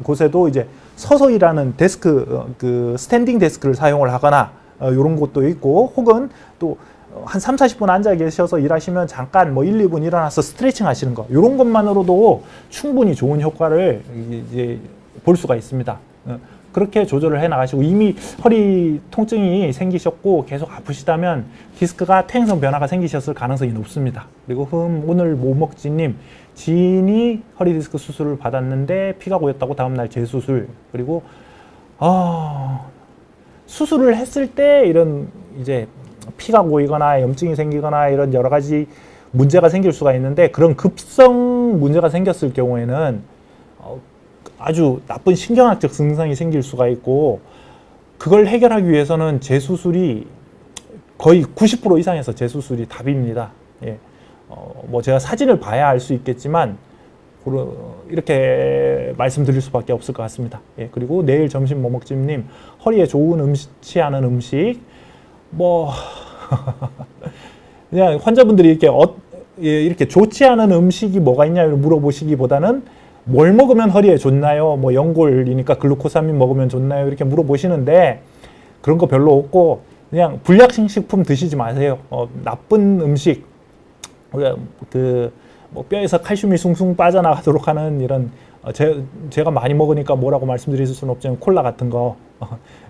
곳에도 이제 서서 일하는 데스크 스탠딩 데스크를 사용을 하거나 이런 것도 있고 혹은 또 한 30-40분 앉아 계셔서 일하시면 잠깐 뭐 1-2분 일어나서 스트레칭 하시는 거 이런 것만으로도 충분히 좋은 효과를 이제 볼 수가 있습니다. 그렇게 조절을 해 나가시고 이미 허리 통증이 생기셨고 계속 아프시다면 디스크가 퇴행성 변화가 생기셨을 가능성이 높습니다. 그리고 오늘 모먹지님 지인이 허리 디스크 수술을 받았는데 피가 고였다고 다음날 재수술 그리고 수술을 했을 때 이런 이제 피가 고이거나 염증이 생기거나 이런 여러 가지 문제가 생길 수가 있는데 그런 급성 문제가 생겼을 경우에는 아주 나쁜 신경학적 증상이 생길 수가 있고 그걸 해결하기 위해서는 재수술이 거의 90% 이상에서 재수술이 답입니다. 예. 뭐 제가 사진을 봐야 알 수 있겠지만 이렇게 말씀드릴 수밖에 없을 것 같습니다. 예. 그리고 내일 점심 뭐 먹지님 허리에 좋은 취하는 음식 뭐 그냥 환자분들이 이렇게 좋지 않은 음식이 뭐가 있냐고 물어보시기보다는 뭘 먹으면 허리에 좋나요? 뭐 연골이니까 글루코사민 먹으면 좋나요? 이렇게 물어보시는데 그런 거 별로 없고 그냥 불약식품 드시지 마세요. 나쁜 음식 뭐 뼈에서 칼슘이 숭숭 빠져나가도록 하는 이런 제가 많이 먹으니까 뭐라고 말씀드릴 수는 없지만 콜라 같은 거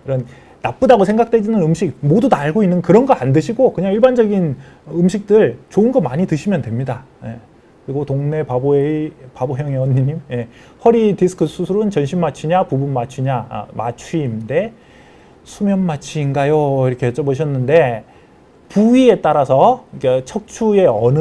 이런 나쁘다고 생각되는 음식 모두 다 알고 있는 그런 거 안 드시고 그냥 일반적인 음식들 좋은 거 많이 드시면 됩니다. 예. 그리고 동네 바보형 언니님 허리 디스크 수술은 전신 마취냐 부분 마취냐 마취인데 수면 마취인가요? 이렇게 여쭤보셨는데 부위에 따라서 그러니까 척추의 어느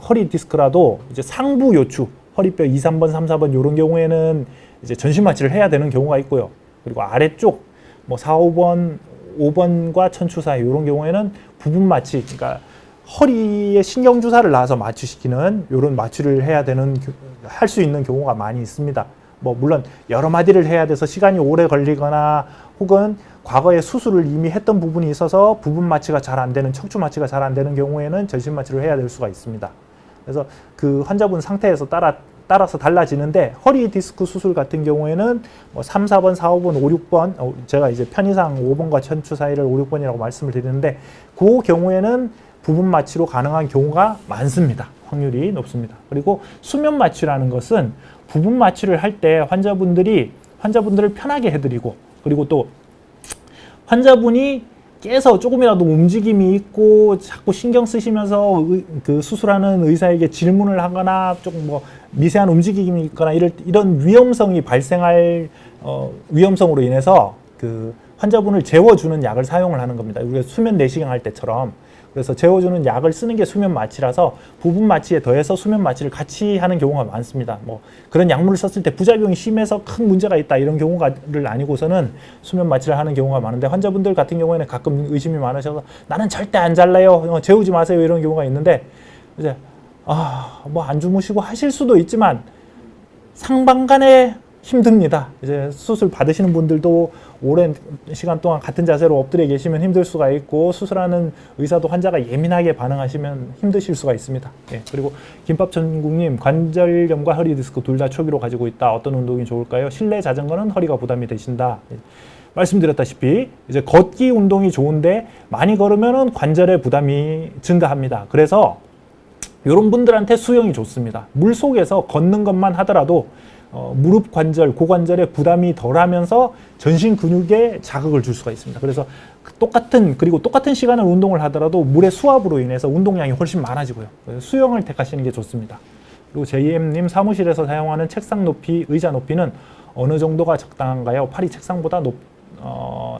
허리 디스크라도 이제 상부 요추 허리뼈 2, 3번, 3, 4번 이런 경우에는 이제 전신 마취를 해야 되는 경우가 있고요. 그리고 아래쪽 뭐 4, 5번, 5번과 천추 사이 이런 경우에는 부분 마취, 그러니까 허리에 신경 주사를 놔서 마취시키는 이런 마취를 해야 되는 할 수 있는 경우가 많이 있습니다. 뭐 물론 여러 마디를 해야 돼서 시간이 오래 걸리거나 혹은 과거에 수술을 이미 했던 부분이 있어서 부분 마취가 잘 안 되는 척추 마취가 잘 안 되는 경우에는 전신 마취를 해야 될 수가 있습니다. 그래서 그 환자분 상태에서 따라서 달라지는데 허리 디스크 수술 같은 경우에는 뭐 3, 4번, 4, 5번, 5, 6번 제가 이제 편의상 5번과 천추 사이를 5, 6번이라고 말씀을 드리는데 그 경우에는 부분 마취로 가능한 경우가 많습니다. 확률이 높습니다. 그리고 수면 마취라는 것은 부분 마취를 할 때 환자분들을 편하게 해드리고, 그리고 또 환자분이 깨서 조금이라도 움직임이 있고 자꾸 신경 쓰시면서 그 수술하는 의사에게 질문을 하거나 조금 뭐 미세한 움직임이 있거나 이런 위험성이 발생할 위험성으로 인해서 그 환자분을 재워주는 약을 사용을 하는 겁니다. 우리가 수면 내시경 할 때처럼. 그래서 재워주는 약을 쓰는 게 수면 마취라서 부분 마취에 더해서 수면 마취를 같이 하는 경우가 많습니다. 뭐 그런 약물을 썼을 때 부작용이 심해서 큰 문제가 있다 이런 경우를 아니고서는 수면 마취를 하는 경우가 많은데, 환자분들 같은 경우에는 가끔 의심이 많으셔서 나는 절대 안 잘래요, 재우지 마세요 이런 경우가 있는데, 이제 뭐 안 주무시고 하실 수도 있지만 상방간에 힘듭니다. 이제 수술 받으시는 분들도 오랜 시간 동안 같은 자세로 엎드려 계시면 힘들 수가 있고, 수술하는 의사도 환자가 예민하게 반응하시면 힘드실 수가 있습니다. 예, 그리고 김밥천국님, 관절염과 허리 디스크 둘 다 초기로 가지고 있다. 어떤 운동이 좋을까요? 실내 자전거는 허리가 부담이 되신다. 예, 말씀드렸다시피 이제 걷기 운동이 좋은데 많이 걸으면은 관절에 부담이 증가합니다. 그래서 이런 분들한테 수영이 좋습니다. 물 속에서 걷는 것만 하더라도 무릎 관절, 고관절에 부담이 덜하면서 전신 근육에 자극을 줄 수가 있습니다. 그래서 똑같은 시간을 운동을 하더라도 물의 수압으로 인해서 운동량이 훨씬 많아지고요. 그래서 수영을 택하시는 게 좋습니다. 그리고 JM님, 사무실에서 사용하는 책상 높이, 의자 높이는 어느 정도가 적당한가요? 팔이 책상보다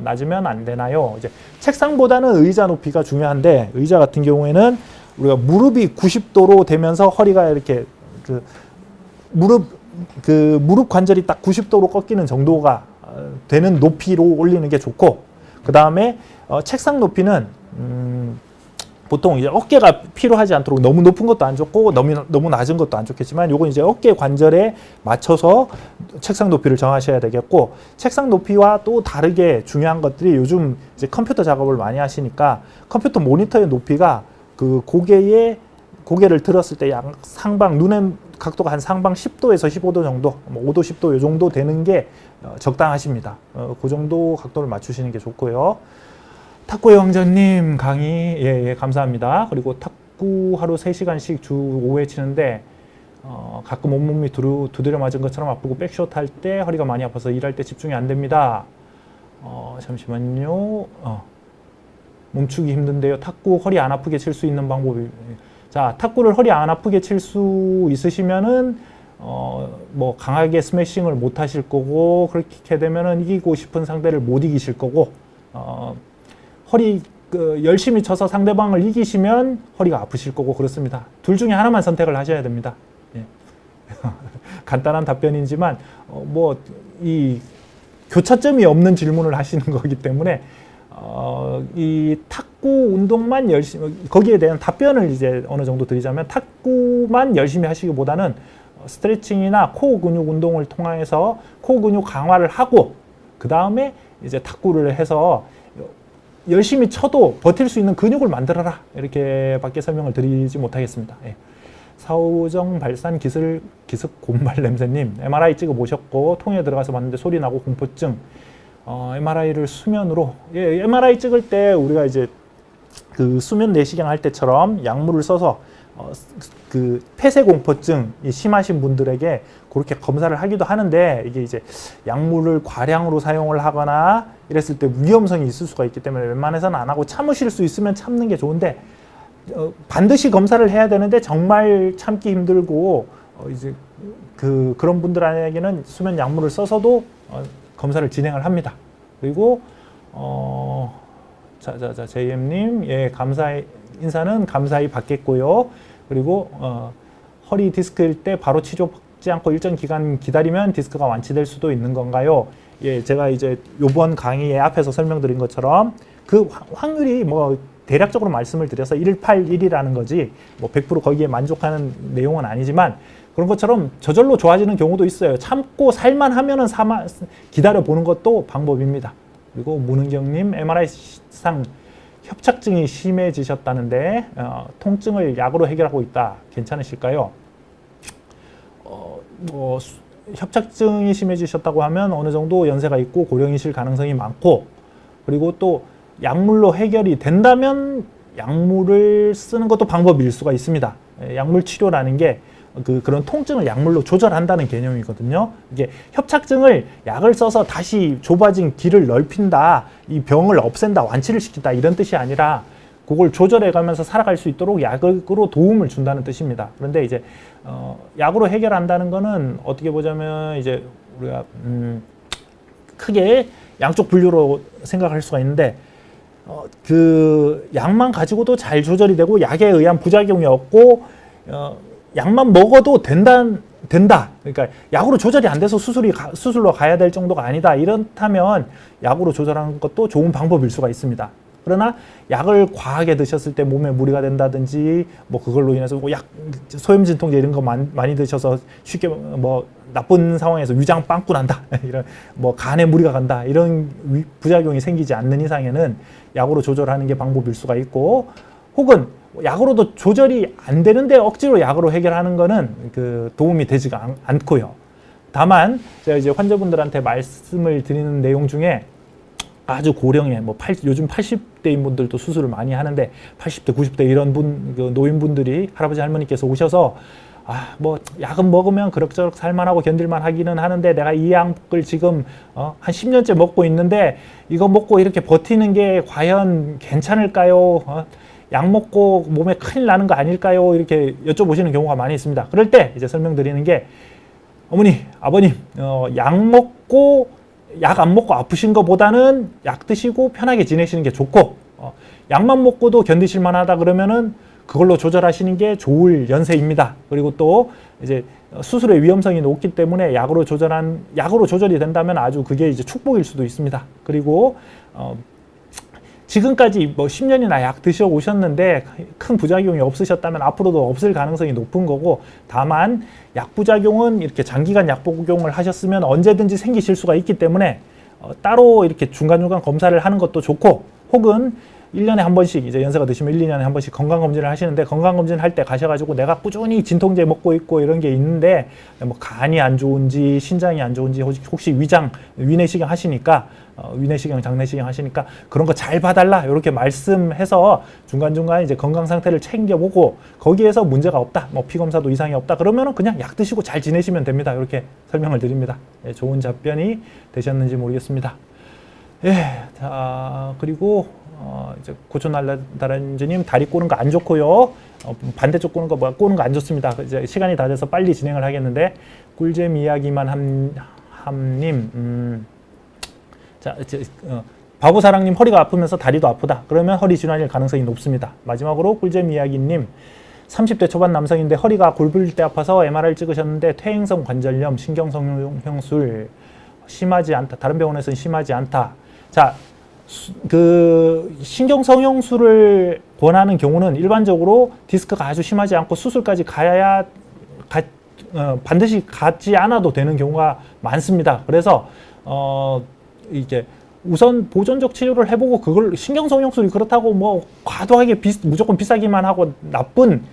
낮으면 안 되나요? 이제 책상보다는 의자 높이가 중요한데, 의자 같은 경우에는 우리가 무릎이 90도로 되면서 허리가 이렇게 무릎 관절이 딱 90도로 꺾이는 정도가 되는 높이로 올리는 게 좋고, 그 다음에 책상 높이는 보통 이제 어깨가 필요하지 않도록 너무 높은 것도 안 좋고 너무 낮은 것도 안 좋겠지만, 요건 이제 어깨 관절에 맞춰서 책상 높이를 정하셔야 되겠고, 책상 높이와 또 다르게 중요한 것들이, 요즘 이제 컴퓨터 작업을 많이 하시니까 컴퓨터 모니터의 높이가 그 고개를 들었을 때 상방, 눈의 각도가 한 상방 10도에서 15도 정도, 5도, 10도 이 정도 되는 게 적당하십니다. 그 정도 각도를 맞추시는 게 좋고요. 탁구의 왕자님 강의, 예, 감사합니다. 그리고 탁구 하루 3시간씩 주 5회 치는데 가끔 온몸이 두드려 맞은 것처럼 아프고 백쇼트 할 때 허리가 많이 아파서 일할 때 집중이 안 됩니다. 잠시만요. 멈추기 힘든데요. 탁구 허리 안 아프게 칠 수 있는 방법이, 자, 탁구를 허리 안 아프게 칠 수 있으시면은 뭐 강하게 스매싱을 못 하실 거고, 그렇게 되면은 이기고 싶은 상대를 못 이기실 거고, 열심히 쳐서 상대방을 이기시면 허리가 아프실 거고, 그렇습니다. 둘 중에 하나만 선택을 하셔야 됩니다. 예. 간단한 답변이지만 뭐 이 교차점이 없는 질문을 하시는 거기 때문에 이 탁구 운동만 열심히, 거기에 대한 답변을 이제 어느 정도 드리자면, 탁구만 열심히 하시기보다는 스트레칭이나 코어 근육 운동을 통해서 코어 근육 강화를 하고, 그 다음에 이제 탁구를 해서 열심히 쳐도 버틸 수 있는 근육을 만들어라, 이렇게 밖에 설명을 드리지 못하겠습니다. 예. 사오정 발산 기습 곰발 냄새님, MRI 찍어 보셨고 통에 들어가서 봤는데 소리 나고 공포증, MRI를 수면으로, 예, MRI 찍을 때 우리가 이제 그 수면 내시경 할 때처럼 약물을 써서 그 폐쇄 공포증이 심하신 분들에게 그렇게 검사를 하기도 하는데, 이게 이제 약물을 과량으로 사용을 하거나 이랬을 때 위험성이 있을 수가 있기 때문에 웬만해서는 안 하고, 참으실 수 있으면 참는 게 좋은데, 반드시 검사를 해야 되는데 정말 참기 힘들고 이제 그런 분들에게는 수면 약물을 써서도 검사를 진행을 합니다. 그리고 JM님, 예, 인사는 감사히 받겠고요. 그리고 허리 디스크일 때 바로 치료받지 않고 일정 기간 기다리면 디스크가 완치될 수도 있는 건가요? 예, 제가 이제 요번 강의에 앞에서 설명드린 것처럼 그 확률이 뭐 대략적으로 말씀을 드려서 181이라는 거지, 뭐 100% 거기에 만족하는 내용은 아니지만, 그런 것처럼 저절로 좋아지는 경우도 있어요. 참고 살만 하면은 기다려 보는 것도 방법입니다. 그리고 문은경님, MRI상 협착증이 심해지셨다는데 통증을 약으로 해결하고 있다. 괜찮으실까요? 뭐 협착증이 심해지셨다고 하면 어느 정도 연세가 있고 고령이실 가능성이 많고, 그리고 또 약물로 해결이 된다면 약물을 쓰는 것도 방법일 수가 있습니다. 약물 치료라는 게 그런 통증을 약물로 조절한다는 개념이거든요. 이게 협착증을 약을 써서 다시 좁아진 길을 넓힌다, 이 병을 없앤다, 완치를 시킨다 이런 뜻이 아니라 그걸 조절해 가면서 살아갈 수 있도록 약으로 도움을 준다는 뜻입니다. 그런데 이제 약으로 해결한다는 거는 어떻게 보자면 이제 우리가 크게 양쪽 분류로 생각할 수가 있는데 그 약만 가지고도 잘 조절이 되고 약에 의한 부작용이 없고 약만 먹어도 된다. 그러니까 약으로 조절이 안 돼서 수술로 가야 될 정도가 아니다. 이렇다면 약으로 조절하는 것도 좋은 방법일 수가 있습니다. 그러나 약을 과하게 드셨을 때 몸에 무리가 된다든지 뭐 그걸로 인해서 소염 진통제 이런 거 많이 드셔서 쉽게 뭐 나쁜 상황에서 위장 빵꾸 난다 이런 뭐 간에 무리가 간다 이런 부작용이 생기지 않는 이상에는 약으로 조절하는 게 방법일 수가 있고, 혹은 약으로도 조절이 안 되는데 억지로 약으로 해결하는 거는 도움이 되지가 않고요. 다만 제가 이제 환자분들한테 말씀을 드리는 내용 중에 아주 고령의 요즘 80대인 분들도 수술을 많이 하는데 80대, 90대 이런 노인분들이 할아버지 할머니께서 오셔서 뭐 약은 먹으면 그럭저럭 살만하고 견딜만 하기는 하는데 내가 이 약을 지금 한 10년째 먹고 있는데 이거 먹고 이렇게 버티는 게 과연 괜찮을까요? 약 먹고 몸에 큰일 나는 거 아닐까요? 이렇게 여쭤보시는 경우가 많이 있습니다. 그럴 때 이제 설명드리는 게, 어머니, 아버님, 약 안 먹고 아프신 것보다는 약 드시고 편하게 지내시는 게 좋고, 약만 먹고도 견디실 만하다 그러면은 그걸로 조절하시는 게 좋을 연세입니다. 그리고 또 이제 수술의 위험성이 높기 때문에 약으로 조절이 된다면 아주 그게 이제 축복일 수도 있습니다. 그리고 지금까지 뭐 10년이나 약 드셔 오셨는데 큰 부작용이 없으셨다면 앞으로도 없을 가능성이 높은 거고, 다만 약 부작용은 이렇게 장기간 약 복용을 하셨으면 언제든지 생기실 수가 있기 때문에 따로 이렇게 중간중간 검사를 하는 것도 좋고, 혹은 1년에 한 번씩 이제 연세가 드시면 1, 2년에 한 번씩 건강검진을 하시는데, 건강검진을 할 때 가셔가지고 내가 꾸준히 진통제 먹고 있고 이런 게 있는데 뭐 간이 안 좋은지 신장이 안 좋은지 혹시 위내시경 하시니까 위내시경, 장내시경 하시니까 그런 거 잘 봐달라 이렇게 말씀해서 중간중간 이제 건강 상태를 챙겨보고, 거기에서 문제가 없다, 뭐 피검사도 이상이 없다 그러면은 그냥 약 드시고 잘 지내시면 됩니다. 이렇게 설명을 드립니다. 예, 좋은 답변이 되셨는지 모르겠습니다. 예, 자, 그리고 이제 고촌날다란지님, 다리 꼬는 거 안 좋고요. 반대쪽 꼬는 거 안 좋습니다. 이제 시간이 다 돼서 빨리 진행을 하겠는데, 꿀잼 이야기만 함님, 자, 바보사랑님, 허리가 아프면서 다리도 아프다. 그러면 허리 질환일 가능성이 높습니다. 마지막으로 꿀잼 이야기님, 30대 초반 남성인데 허리가 굴릴 때 아파서 MRI 찍으셨는데 퇴행성 관절염, 신경성형술 심하지 않다. 다른 병원에서는 심하지 않다. 자, 신경성형술을 권하는 경우는 일반적으로 디스크가 아주 심하지 않고 수술까지 반드시 가지 않아도 되는 경우가 많습니다. 그래서 이게 우선 보존적 치료를 해보고, 그걸 신경성형술이 그렇다고 뭐 과도하게 무조건 비싸기만 하고 나쁜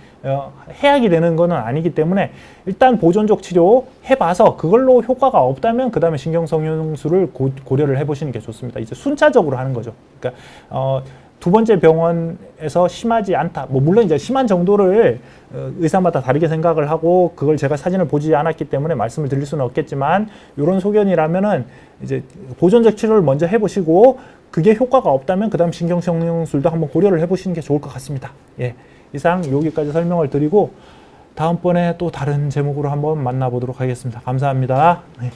해악이 되는 것은 아니기 때문에 일단 보존적 치료 해봐서 그걸로 효과가 없다면 그 다음에 신경성형술을 고려를 해보시는 게 좋습니다. 이제 순차적으로 하는 거죠. 그러니까 두 번째 병원에서 심하지 않다. 뭐 물론 이제 심한 정도를 의사마다 다르게 생각을 하고 그걸 제가 사진을 보지 않았기 때문에 말씀을 드릴 수는 없겠지만, 이런 소견이라면은 이제 보존적 치료를 먼저 해보시고 그게 효과가 없다면 그다음 신경성형술도 한번 고려를 해보시는 게 좋을 것 같습니다. 예, 이상 여기까지 설명을 드리고 다음번에 또 다른 제목으로 한번 만나보도록 하겠습니다. 감사합니다. 네.